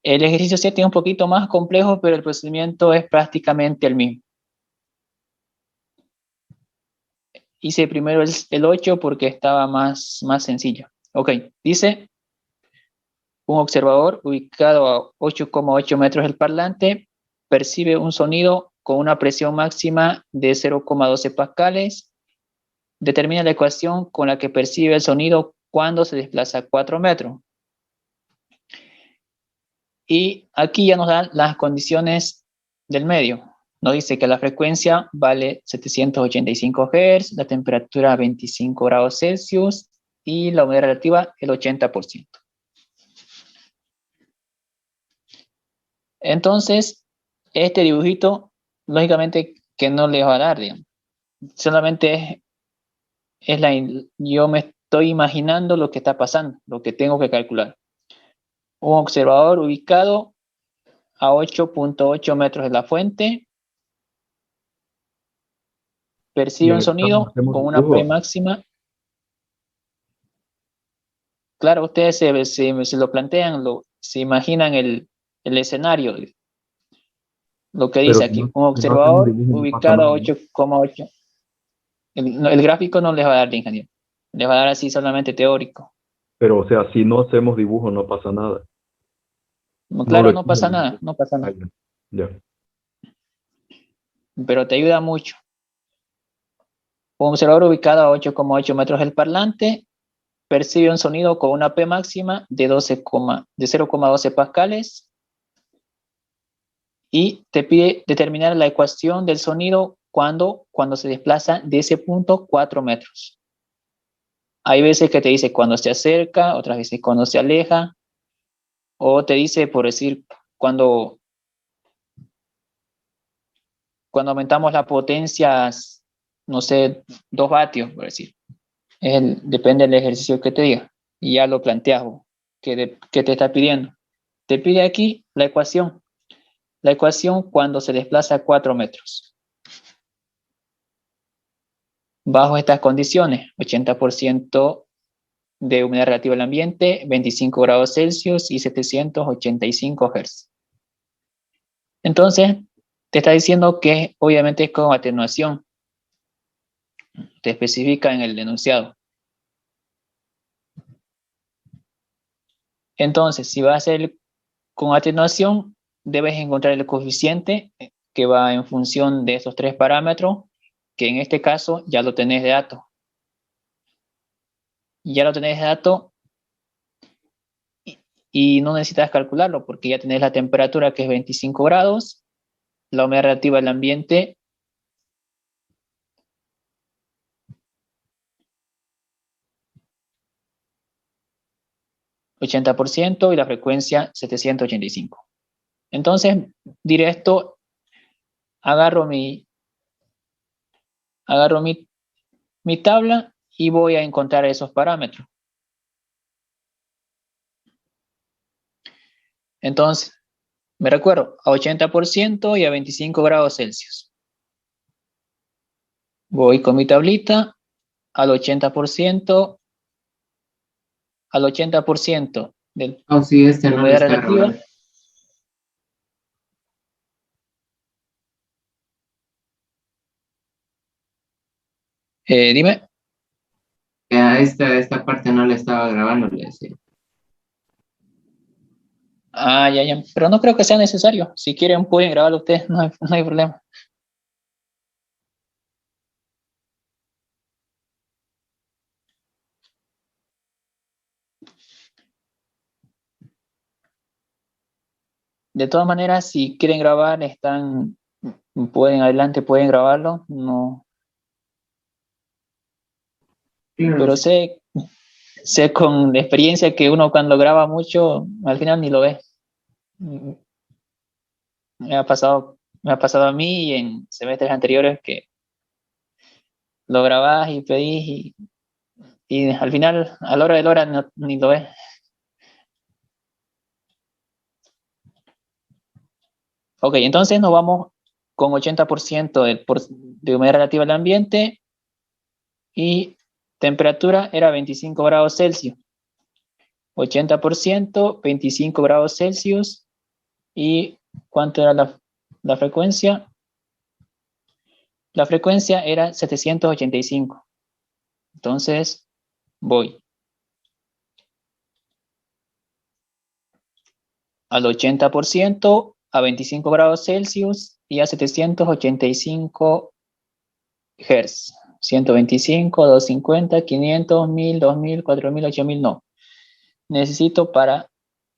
El ejercicio 7 es un poquito más complejo, pero el procedimiento es prácticamente el mismo. Hice primero el 8 porque estaba más sencillo. Ok, dice, un observador ubicado a 8,8 metros del parlante percibe un sonido con una presión máxima de 0,12 pascales. Determina la ecuación con la que percibe el sonido cuando se desplaza 4 metros. Y aquí ya nos dan las condiciones del medio. Nos dice que la frecuencia vale 785 Hz, la temperatura 25 grados Celsius y la humedad relativa el 80%. Entonces, este dibujito, lógicamente que no les va a dar, digamos. Solamente yo me estoy imaginando lo que está pasando, lo que tengo que calcular. Un observador ubicado a 8,8 metros de la fuente Y percibe en un el examen sonido hacemos con una P dibujo, máxima. Claro, ustedes se lo plantean, se imaginan el escenario, lo que pero dice aquí, un si no hacemos observador dibujo no pasa ubicado a nada, ¿no? 8,8. El gráfico no les va a dar de ingeniero, les va a dar así solamente teórico. Pero, o sea, si no hacemos dibujo no pasa nada. No, No lo claro, no pasa exigen. nada, no pasa Ah, nada, ya. pero te ayuda mucho. Un observador ubicado a 8,8 metros del parlante percibe un sonido con una P máxima de 0,12 pascales y te pide determinar la ecuación del sonido cuando se desplaza de ese punto 4 metros. Hay veces que te dice cuando se acerca, otras veces cuando se aleja, o te dice, por decir, cuando aumentamos las potencias no sé, 2 vatios, por decir. Depende del ejercicio que te diga. Y ya lo planteas vos, que te está pidiendo. Te pide aquí la ecuación. La ecuación cuando se desplaza 4 metros. Bajo estas condiciones, 80% de humedad relativa al ambiente, 25 grados Celsius y 785 Hz. Entonces, te está diciendo que obviamente es con atenuación. Te especifica en el enunciado. Entonces, si va a ser con atenuación, debes encontrar el coeficiente que va en función de esos 3 parámetros, que en este caso ya lo tenés de dato. Ya lo tenés de dato y no necesitas calcularlo porque ya tenés la temperatura que es 25 grados, la humedad relativa del ambiente %, y la frecuencia 785. Entonces, directo, agarro mi tabla y voy a encontrar esos parámetros. Entonces, me recuerdo, a 80% y a 25 grados Celsius. Voy con mi tablita al 80%, del Oh, sí, este de no le humedad está relativa. grabando. Dime. A esta parte no le estaba grabando, le decía. Ah, ya. Pero no creo que sea necesario. Si quieren, pueden grabarlo ustedes, no hay problema. De todas maneras, si quieren grabar, pueden grabarlo. No, Claro, pero sé con experiencia que uno cuando graba mucho, al final ni lo ve. Me ha pasado a mí y en semestres anteriores que lo grabás y pedís y al final, a la hora de la hora, ni lo ves. Ok, entonces nos vamos con 80% de humedad relativa al ambiente y temperatura era 25 grados Celsius. 80%, 25 grados Celsius. ¿Y cuánto era la frecuencia? La frecuencia era 785. Entonces, voy al 80%, a 25 grados Celsius y a 785 Hz. 125, 250, 500, 1000, 2000, 4000, 8000, no. Necesito para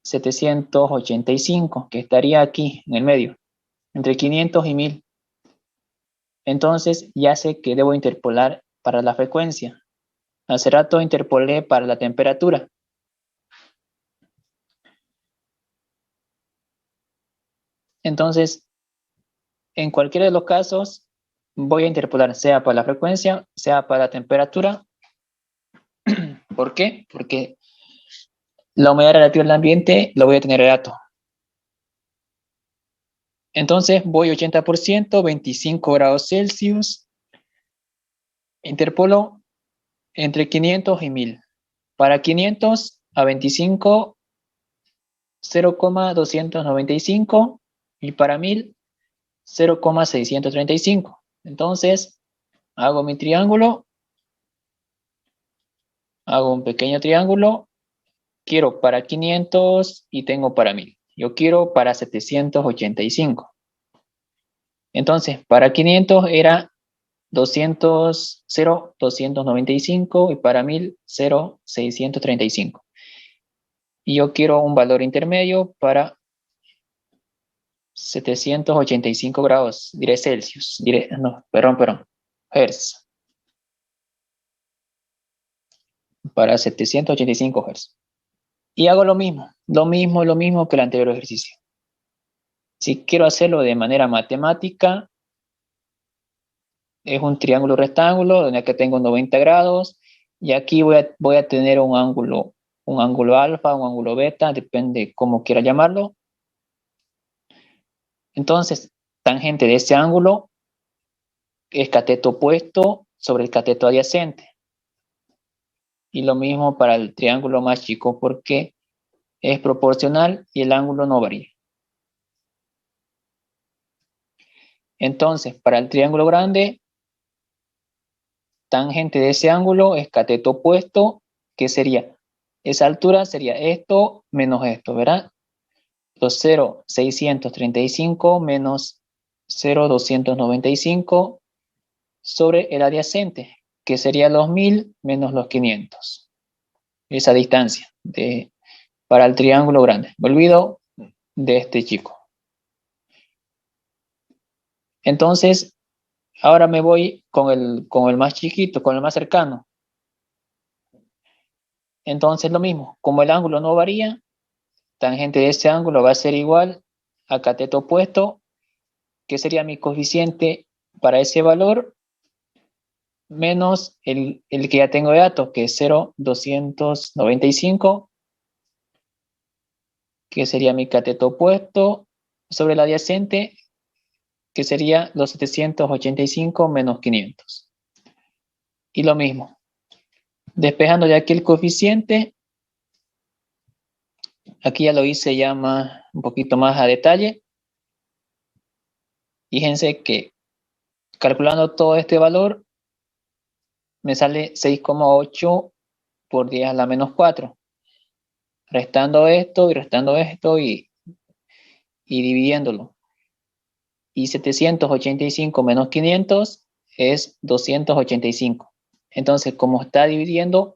785, que estaría aquí en el medio, entre 500 y 1000. Entonces ya sé que debo interpolar para la frecuencia. Hace rato interpolé para la temperatura. Entonces, en cualquiera de los casos, voy a interpolar, sea para la frecuencia, sea para la temperatura. ¿Por qué? Porque la humedad relativa al ambiente lo voy a tener de dato. Entonces voy 80%, 25 grados Celsius, interpolo entre 500 y 1000. Para 500 a 25, 0,295 y para 1000, 0,635. Entonces hago mi triángulo, hago un pequeño triángulo, quiero para 500 y tengo para 1000. Yo quiero para 785. Entonces, para 500 era 200, 0,295 y para 1000, 0,635. Y yo quiero un valor intermedio para 785 grados, diré Celsius, perdón, Hertz, para 785 Hz. Y hago lo mismo que el anterior ejercicio. Si quiero hacerlo de manera matemática, es un triángulo rectángulo, donde acá tengo 90 grados, y aquí voy a tener un ángulo alfa, un ángulo beta, depende cómo quiera llamarlo. Entonces, tangente de ese ángulo es cateto opuesto sobre el cateto adyacente. Y lo mismo para el triángulo más chico, porque es proporcional y el ángulo no varía. Entonces, para el triángulo grande, tangente de ese ángulo es cateto opuesto, que sería, esa altura sería esto menos esto, ¿verdad? Los 0,635 menos 0,295 sobre el adyacente, que sería los 1000 menos los 500. Esa distancia para el triángulo grande. Me olvido de este chico. Entonces, ahora me voy con el más chiquito, con el más cercano. Entonces, lo mismo, como el ángulo no varía, tangente de ese ángulo va a ser igual a cateto opuesto, que sería mi coeficiente para ese valor, menos el que ya tengo de datos, que es 0,295, que sería mi cateto opuesto, sobre el adyacente, que sería los 785 menos 500. Y lo mismo, despejando de aquí el coeficiente, aquí ya lo hice ya un poquito más a detalle. Fíjense que calculando todo este valor, me sale 6,8 por 10 a la menos 4. Restando esto y dividiéndolo. Y 785 menos 500 es 285. Entonces, como está dividiendo,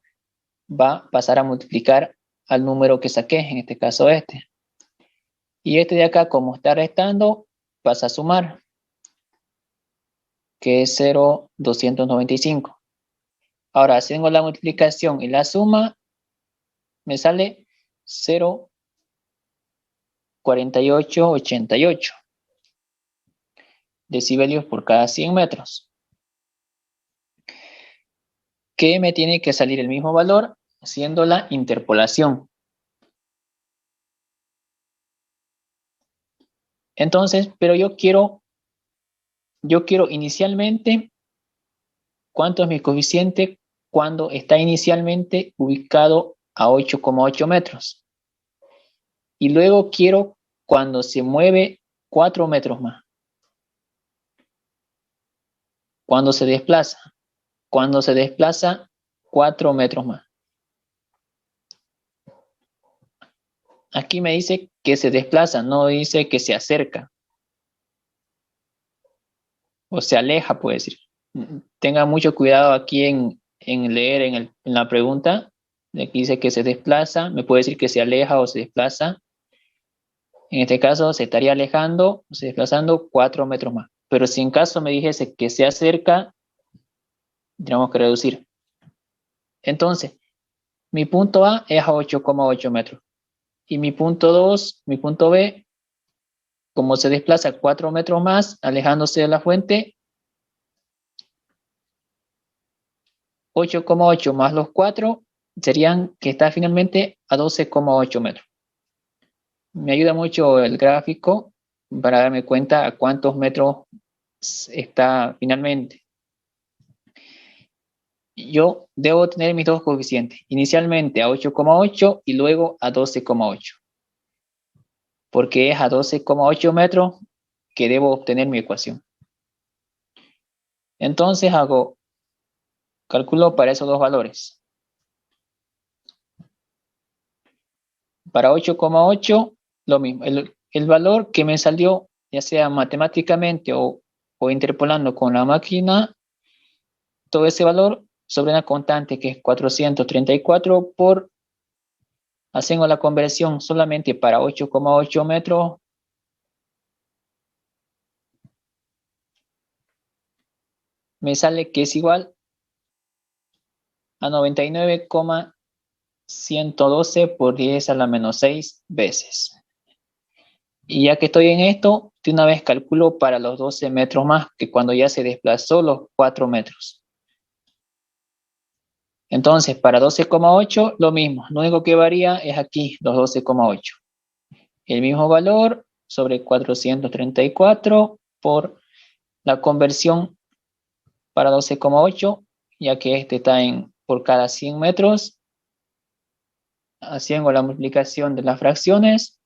va a pasar a multiplicar al número que saqué, en este caso este. Y este de acá, como está restando, pasa a sumar, que es 0,295. Ahora, haciendo la multiplicación y la suma, me sale 0,4888 decibelios por cada 100 metros. Que me tiene que salir el mismo valor haciendo la interpolación. Entonces, pero yo quiero inicialmente, ¿cuánto es mi coeficiente cuando está inicialmente ubicado a 8,8 metros? Y luego quiero cuando se mueve 4 metros más. Cuando se desplaza 4 metros más. Aquí me dice que se desplaza, no dice que se acerca. O se aleja, puede decir. Tenga mucho cuidado aquí en leer en la pregunta. Aquí dice que se desplaza, me puede decir que se aleja o se desplaza. En este caso se estaría alejando o se desplazando 4 metros más. Pero si en caso me dijese que se acerca, tenemos que reducir. Entonces, mi punto A es a 8,8 metros. Y mi punto 2, mi punto B, como se desplaza 4 metros más, alejándose de la fuente, 8,8 más los 4 serían que está finalmente a 12,8 metros. Me ayuda mucho el gráfico para darme cuenta a cuántos metros está finalmente. Yo debo tener mis dos coeficientes, inicialmente a 8,8 y luego a 12,8. Porque es a 12,8 metros que debo obtener mi ecuación. Entonces calculo para esos dos valores. Para 8,8, lo mismo. El valor que me salió, ya sea matemáticamente o interpolando con la máquina, todo ese valor sobre una constante que es 434 haciendo la conversión solamente para 8,8 metros, me sale que es igual a 99,112 por 10 a la menos 6 veces. Y ya que estoy en esto, de una vez calculo para los 12 metros más, que cuando ya se desplazó los 4 metros. Entonces, para 12,8, lo mismo. Lo único que varía es aquí, los 12,8. El mismo valor sobre 434 por la conversión para 12,8, ya que este está por cada 100 metros. Haciendo la multiplicación de las fracciones,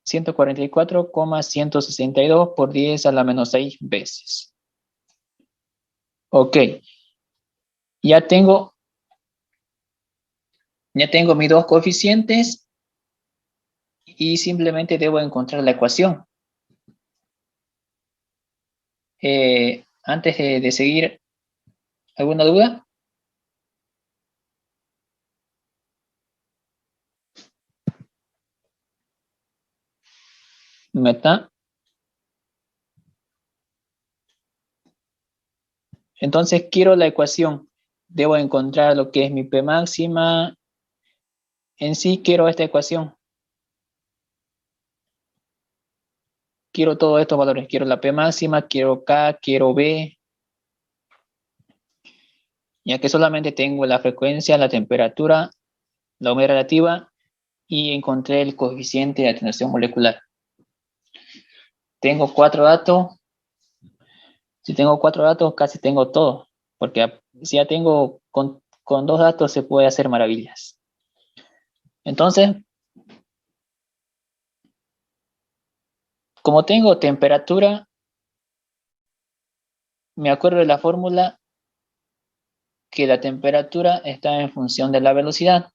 144,162 por 10 a la menos 6 veces. Ok, ya tengo mis dos coeficientes y simplemente debo encontrar la ecuación. Antes de seguir, ¿alguna duda? ¿Meta? Entonces quiero la ecuación. Debo encontrar lo que es mi P máxima. En sí quiero esta ecuación. Quiero todos estos valores. Quiero la P máxima, quiero K, quiero B. Ya que solamente tengo la frecuencia, la temperatura, la humedad relativa y encontré el coeficiente de atenuación molecular. Tengo 4 datos. Si tengo 4 datos, casi tengo todo. Porque si ya tengo con 2 datos se puede hacer maravillas. Entonces, como tengo temperatura, me acuerdo de la fórmula que la temperatura está en función de la velocidad.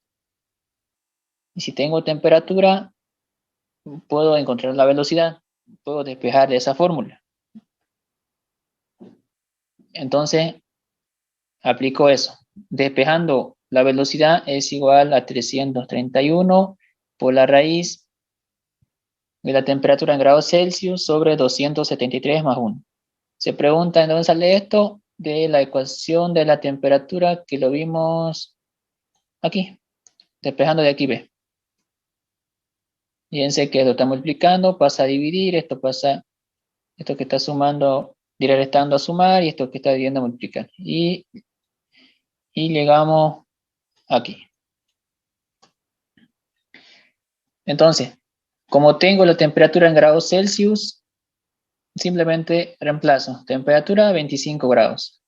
Y si tengo temperatura, puedo encontrar la velocidad. Puedo despejar de esa fórmula. Entonces, aplico eso. Despejando la velocidad es igual a 331 por la raíz de la temperatura en grados Celsius sobre 273 más 1. Se pregunta en dónde sale esto, de la ecuación de la temperatura que lo vimos aquí, despejando de aquí B. Fíjense que esto está multiplicando, pasa a dividir, esto que está sumando, dirá restando a sumar, y esto que está dividiendo a multiplicar. Y llegamos aquí. Entonces, como tengo la temperatura en grados Celsius, simplemente reemplazo temperatura 25 grados.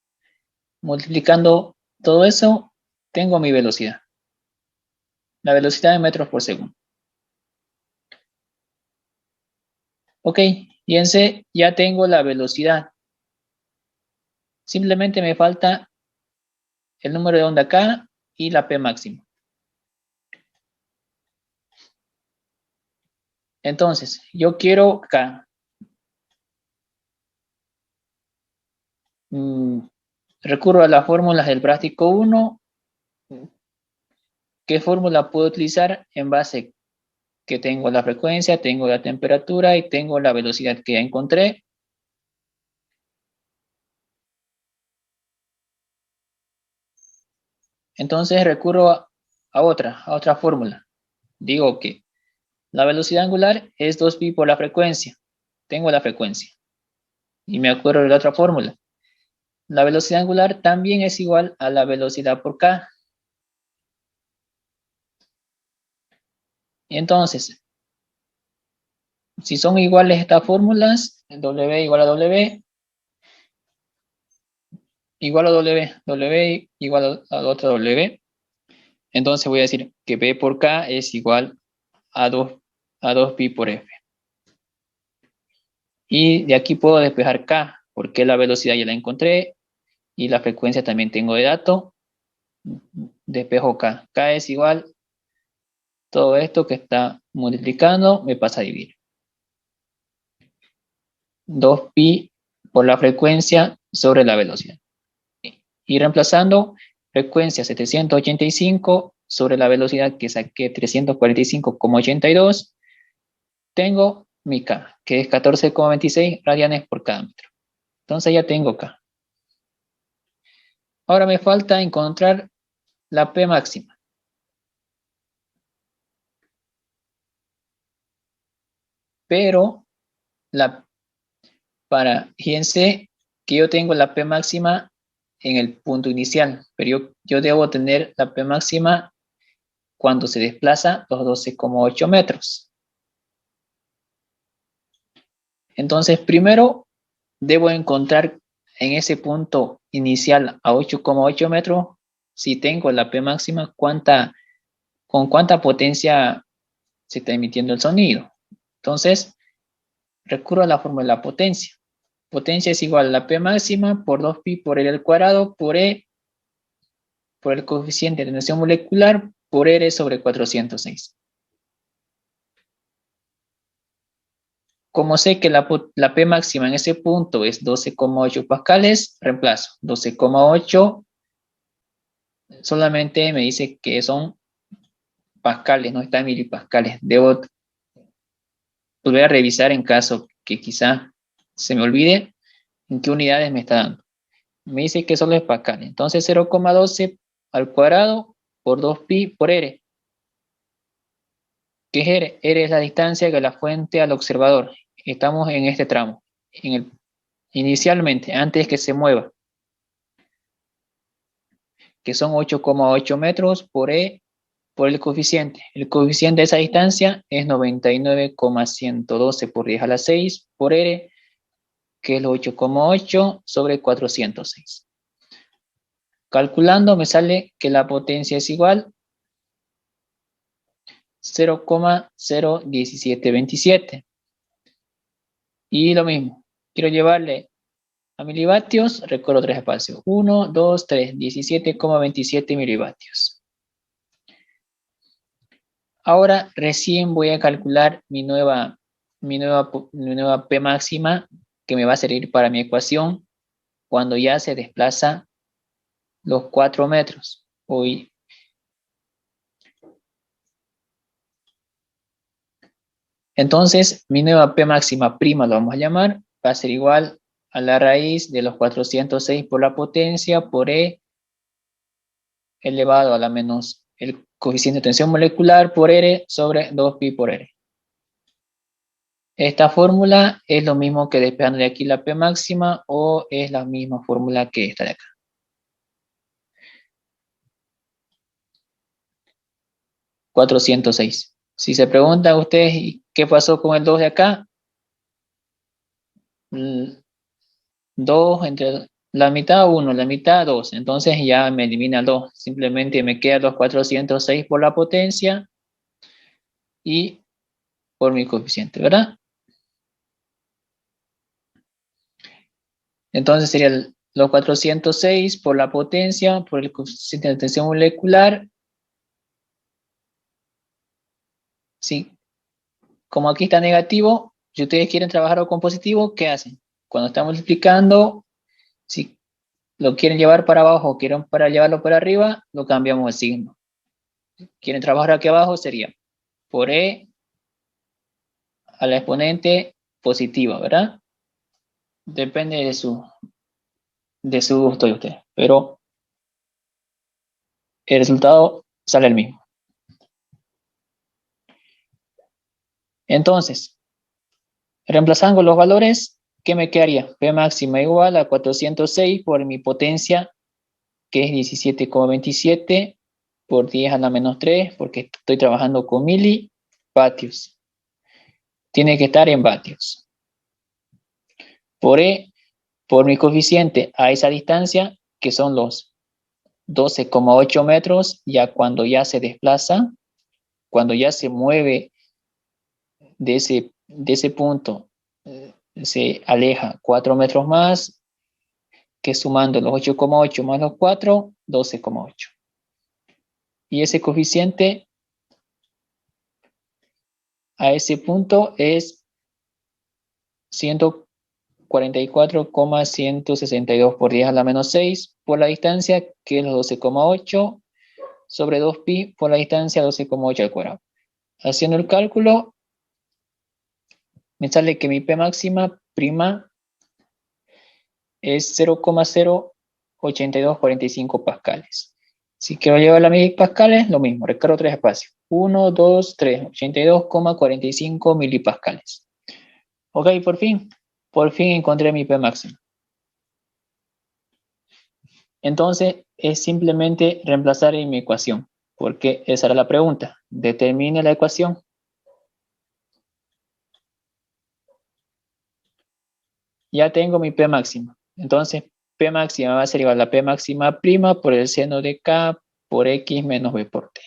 Multiplicando todo eso, tengo mi velocidad. La velocidad en metros por segundo. Ok, fíjense, ya tengo la velocidad. Simplemente me falta el número de onda K y la P máxima. Entonces, yo quiero K. Recurro a las fórmulas del práctico 1. ¿Qué fórmula puedo utilizar? En base que tengo la frecuencia, tengo la temperatura y tengo la velocidad que ya encontré. Entonces recurro a otra fórmula. Digo que la velocidad angular es 2pi por la frecuencia. Tengo la frecuencia. Y me acuerdo de la otra fórmula. La velocidad angular también es igual a la velocidad por K. Y entonces, si son iguales estas fórmulas, W igual a W, igual a W, W igual a otra W, entonces voy a decir que P por K es igual a 2pi por F. Y de aquí puedo despejar K, porque la velocidad ya la encontré y la frecuencia también tengo de dato. Despejo K. K es igual, todo esto que está multiplicando me pasa a dividir. 2pi por la frecuencia sobre la velocidad. Y reemplazando frecuencia 785 sobre la velocidad que saqué 345,82, tengo mi K, que es 14,26 radianes por cada metro. Entonces ya tengo K. Ahora me falta encontrar la P máxima. pero fíjense que yo tengo la P máxima en el punto inicial, pero yo debo tener la P máxima cuando se desplaza los 12,8 metros. Entonces, primero debo encontrar en ese punto inicial a 8,8 metros, si tengo la P máxima, con cuánta potencia se está emitiendo el sonido. Entonces, recurro a la fórmula de la potencia. Potencia es igual a la P máxima por 2pi por L al cuadrado por E, por el coeficiente de tensión molecular, por R sobre 406. Como sé que la P máxima en ese punto es 12,8 pascales, reemplazo 12,8, solamente me dice que son pascales, no está en milipascales. Debo volver a revisar en caso que quizá se me olvide en qué unidades me está dando. Me dice que solo es pascal. Entonces 0,12 al cuadrado por 2pi por R. ¿Qué es R? R es la distancia de la fuente al observador. Estamos en este tramo. Inicialmente, antes que se mueva. Que son 8,8 metros por E por el coeficiente. El coeficiente de esa distancia es 99,112 por 10 a la 6 por R, que es el 8,8 sobre 406. Calculando me sale que la potencia es igual 0,01727. Y lo mismo, quiero llevarle a milivatios, recorro 3 espacios. 1, 2, 3, 17,27 milivatios. Ahora recién voy a calcular mi nueva P máxima que me va a servir para mi ecuación cuando ya se desplaza los 4 metros. Hoy. Entonces, mi nueva P máxima prima, lo vamos a llamar, va a ser igual a la raíz de los 406 por la potencia por E elevado a la menos el coeficiente de tensión molecular por R sobre 2pi por R. Esta fórmula es lo mismo que despejando de aquí la P máxima o es la misma fórmula que esta de acá. $406. Si se preguntan ustedes qué pasó con el 2 de acá, 2 entre la mitad 1, la mitad 2, entonces ya me elimina el 2, simplemente me quedan los 406 por la potencia y por mi coeficiente, ¿verdad? Entonces serían los 406 por la potencia, por el coeficiente de tensión molecular. Sí, como aquí está negativo, si ustedes quieren trabajar con positivo, ¿qué hacen? Cuando están multiplicando, si lo quieren llevar para abajo o quieren para llevarlo para arriba, lo cambiamos de signo. Quieren trabajar aquí abajo, sería por E a la exponente positiva, ¿verdad? Depende de su gusto de ustedes, pero el resultado sale el mismo. Entonces, reemplazando los valores, ¿qué me quedaría? P máxima igual a 406 por mi potencia, que es 17,27 por 10 a la menos 3, porque estoy trabajando con milivatios. Tiene que estar en vatios. Por E, por mi coeficiente a esa distancia, que son los 12,8 metros, ya cuando ya se desplaza, cuando ya se mueve de ese punto, se aleja 4 metros más, que sumando los 8,8 más los 4, 12,8. Y ese coeficiente a ese punto es 144,162 por 10 a la menos 6 por la distancia, que es los 12,8 sobre 2pi por la distancia 12,8 al cuadrado. Haciendo el cálculo, me sale que mi P máxima prima es 0,08245 pascales. Si quiero llevar a milipascales, lo mismo, recargo 3 espacios. 1, 2, 3, 82,45 milipascales. Ok, por fin encontré mi P máxima. Entonces, es simplemente reemplazar en mi ecuación, porque esa era la pregunta. Determine la ecuación. Ya tengo mi P máxima. Entonces, P máxima va a ser igual a P máxima prima por el seno de K por X menos B por T.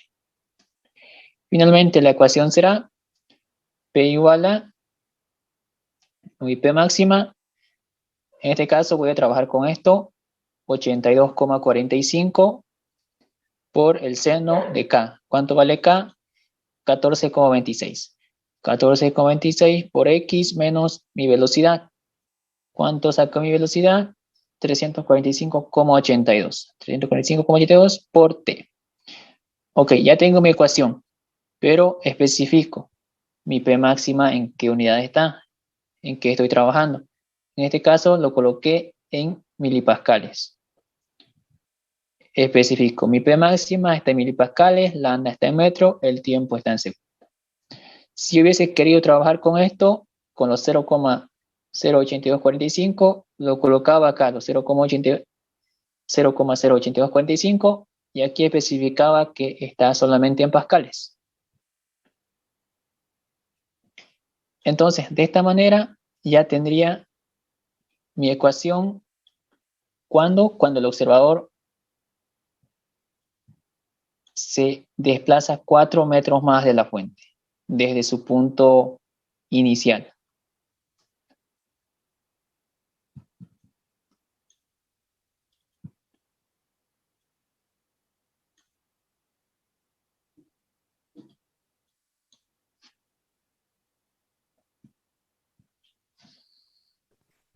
Finalmente, la ecuación será P igual a mi P máxima. En este caso voy a trabajar con esto, 82,45 por el seno de K. ¿Cuánto vale K? 14,26. 14,26 por X menos mi velocidad. ¿Cuánto saco mi velocidad? 345,82. 345,82 por T. Ok, ya tengo mi ecuación, pero especifico mi P máxima en qué unidad está, en qué estoy trabajando. En este caso lo coloqué en milipascales. Especifico mi P máxima está en milipascales, lambda está en metro, el tiempo está en segundos. Si hubiese querido trabajar con esto, con los 0,08245, lo colocaba acá, los 0,08245, y aquí especificaba que está solamente en pascales. Entonces, de esta manera ya tendría mi ecuación cuando el observador se desplaza 4 metros más de la fuente, desde su punto inicial.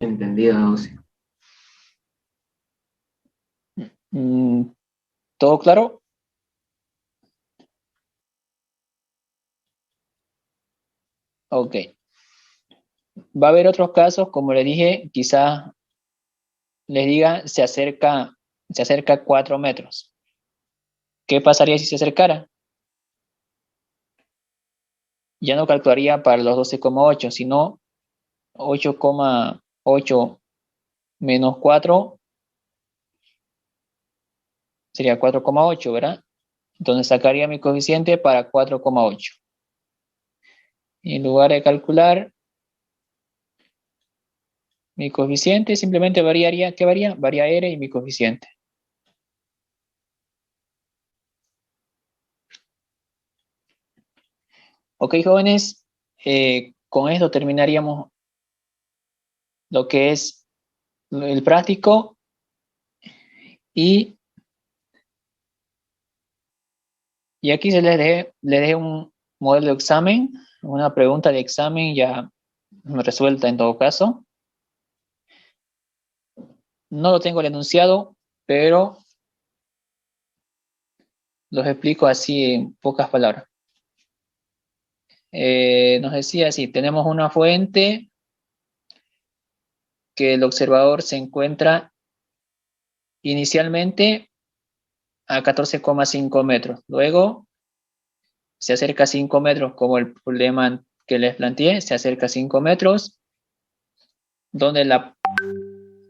Entendido, Gauss. ¿Todo claro? Ok. Va a haber otros casos, como les dije, quizás les diga se acerca 4 metros. ¿Qué pasaría si se acercara? Ya no calcularía para los 12,8, sino 8,8 menos 4 sería 4,8, ¿verdad? Entonces sacaría mi coeficiente para 4,8. En lugar de calcular mi coeficiente, simplemente variaría, ¿qué varía? Varía R y mi coeficiente. Ok, jóvenes, con esto terminaríamos lo que es el práctico y aquí les dejé un modelo de examen, una pregunta de examen ya resuelta en todo caso. No lo tengo el enunciado, pero los explico así en pocas palabras. Nos decía así, tenemos una fuente que el observador se encuentra inicialmente a 14,5 metros. Luego se acerca a 5 metros, como el problema que les planteé, se acerca a 5 metros, donde la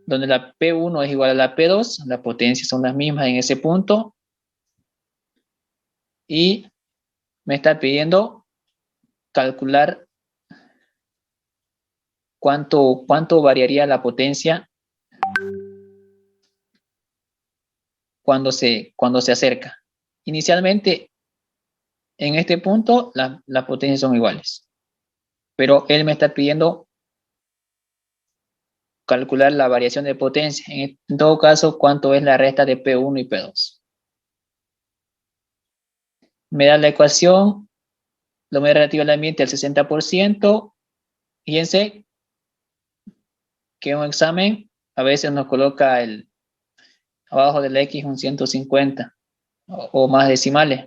P1 es igual a la P2, las potencias son las mismas en ese punto, y me está pidiendo calcular cuánto variaría la potencia cuando se acerca. Inicialmente, en este punto, las potencias son iguales, pero él me está pidiendo calcular la variación de potencia. En todo caso, cuánto es la resta de P1 y P2. Me da la ecuación, la humedad relativa al ambiente al 60%. Fíjense que un examen a veces nos coloca abajo del X un 150 o más decimales.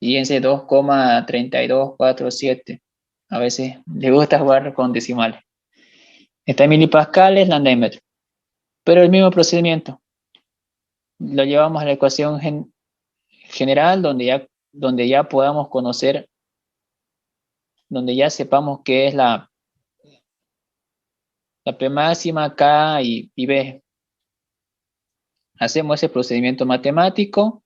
Fíjense 2,3247. A veces le gusta jugar con decimales. Está en milipascales, lambda en metro. Pero el mismo procedimiento. Lo llevamos a la ecuación general donde ya podamos conocer donde ya sepamos qué es la P máxima, K y B. Hacemos ese procedimiento matemático.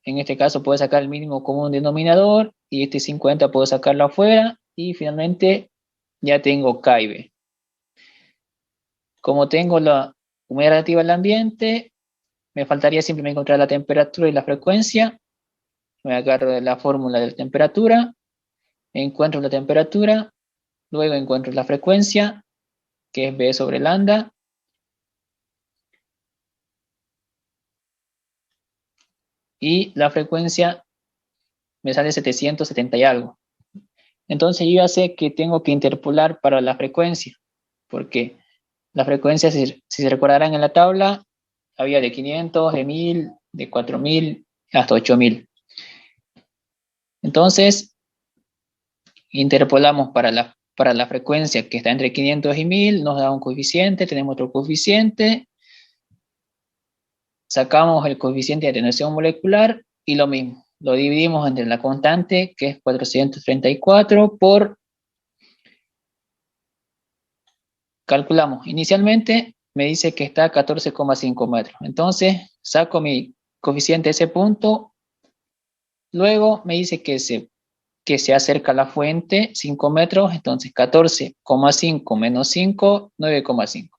En este caso puedo sacar el mínimo común denominador y este 50 puedo sacarlo afuera y finalmente ya tengo K y B. Como tengo la humedad relativa al ambiente, me faltaría simplemente encontrar la temperatura y la frecuencia. Me agarro de la fórmula de la temperatura, encuentro la temperatura, luego encuentro la frecuencia, que es B sobre lambda, y la frecuencia me sale 770 y algo. Entonces yo ya sé que tengo que interpolar para la frecuencia, porque la frecuencia, si se recordarán en la tabla, había de 500, de 1000, de 4000 hasta 8000. Entonces, interpolamos para la frecuencia que está entre 500 y 1000, nos da un coeficiente, tenemos otro coeficiente, sacamos el coeficiente de atenuación molecular y lo mismo, lo dividimos entre la constante, que es 434, por, calculamos, inicialmente me dice que está a 14,5 metros, entonces saco mi coeficiente de ese punto, luego me dice que se acerca a la fuente 5 metros, entonces 14,5 menos 5, 9,5.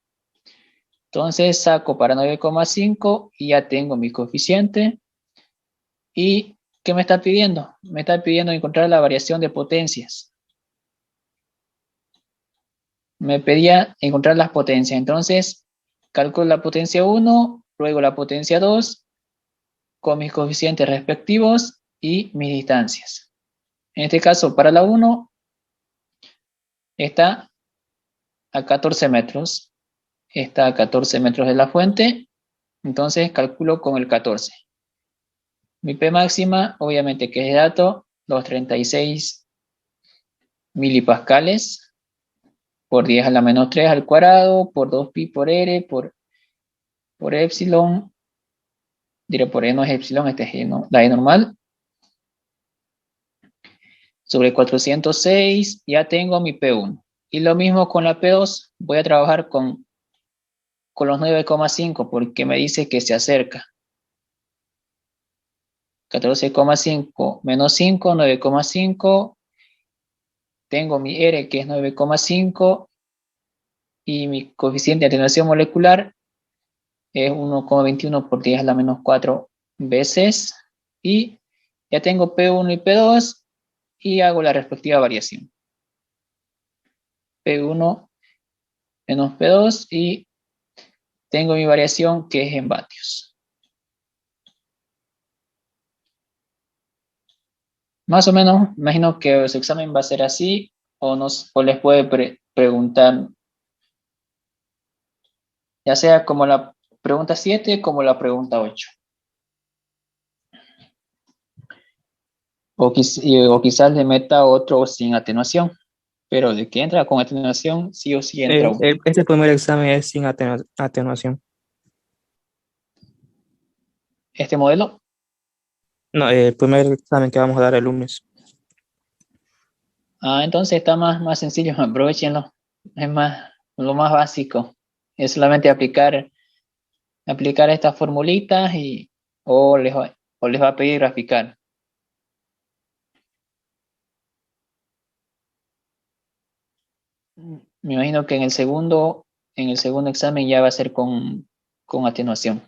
Entonces saco para 9,5 y ya tengo mi coeficiente. ¿Y qué me está pidiendo? Me está pidiendo encontrar la variación de potencias. Me pedía encontrar las potencias. Entonces calculo la potencia 1, luego la potencia 2, con mis coeficientes respectivos y mis distancias. En este caso, para la 1, está a 14 metros. Está a 14 metros de la fuente, entonces calculo con el 14. Mi P máxima, obviamente que es de dato, los 36 milipascales por 10 a la menos 3 al cuadrado, por 2pi por r, por epsilon, diré por e no es epsilon, este es la e normal, sobre 406, ya tengo mi P1. Y lo mismo con la P2, voy a trabajar con los 9,5 porque me dice que se acerca. 14,5 menos 5, 9,5. Tengo mi R que es 9,5 y mi coeficiente de atenuación molecular es 1,21 por 10 a la menos 4 veces. Y ya tengo P1 y P2 y hago la respectiva variación. P1 menos P2 y tengo mi variación que es en vatios. Más o menos, imagino que su examen va a ser así o les puede preguntar, ya sea como la pregunta 7 como la pregunta 8. O quizás le meta otro sin atenuación, pero de que entra con atenuación, sí o sí entra uno. Este primer examen es sin atenuación. ¿Este modelo? No, el primer examen que vamos a dar el lunes. Entonces está más sencillo, aprovechenlo. Es lo más básico. Es solamente aplicar estas formulitas o les va a pedir graficar. Me imagino que en el segundo examen ya va a ser con atenuación.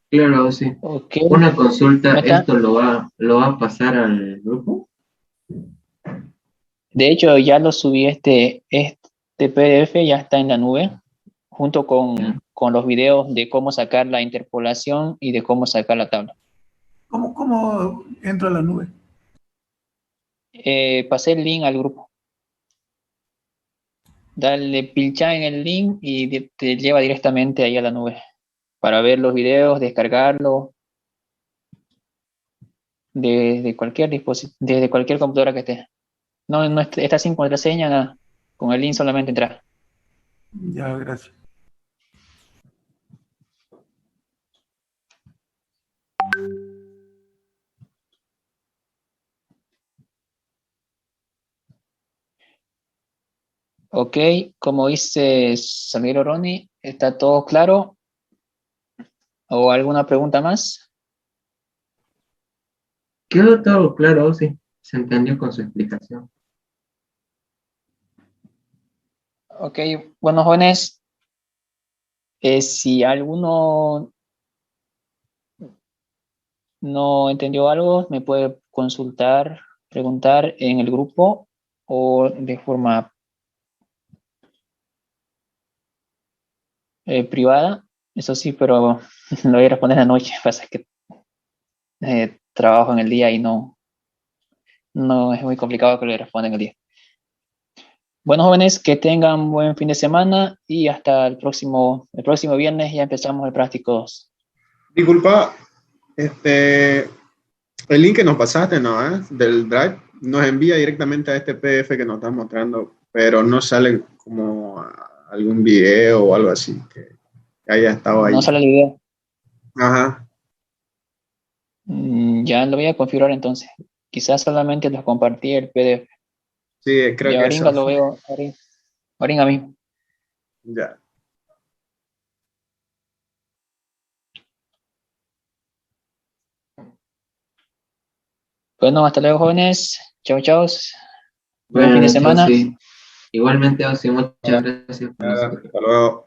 Claro, sí. Okay. Una consulta, ¿esto lo va a pasar al grupo? De hecho, ya lo subí, este PDF ya está en la nube, junto con los videos de cómo sacar la interpolación y de cómo sacar la tabla. ¿Cómo entro a la nube? Pasé el link al grupo. Dale, pincha en el link y te lleva directamente ahí a la nube para ver los videos, descargarlos desde cualquier dispositivo, desde cualquier computadora que esté. No está sin contraseña, nada. Con el link solamente entrar. Ya, gracias. Ok, como dice Samir Oroni, ¿está todo claro? ¿O alguna pregunta más? Quedó todo claro, sí. Se entendió con su explicación. Ok, bueno, jóvenes, si alguno no entendió algo, me puede consultar, preguntar en el grupo o de forma privada. Eso sí, pero lo voy a responder anoche. Pasa que trabajo en el día y no es muy complicado que le responda en el día. Bueno, jóvenes, que tengan buen fin de semana y hasta el próximo viernes ya empezamos el práctico 2. Disculpa, este, el link que nos pasaste, ¿no? Del Drive, nos envía directamente a este PDF que nos estás mostrando, pero no sale como algún video o algo así que haya estado No ahí. sale el video. Ajá. Ya lo voy a configurar entonces. Quizás solamente les compartí el PDF. Sí, creo Y que eso. ahorita lo veo, ahorita mismo. Ya. Bueno, hasta luego, jóvenes. Chau, chau. Buen fin Buenas de noches, semana. Osi. Igualmente, Osi, muchas gracias por Hasta luego.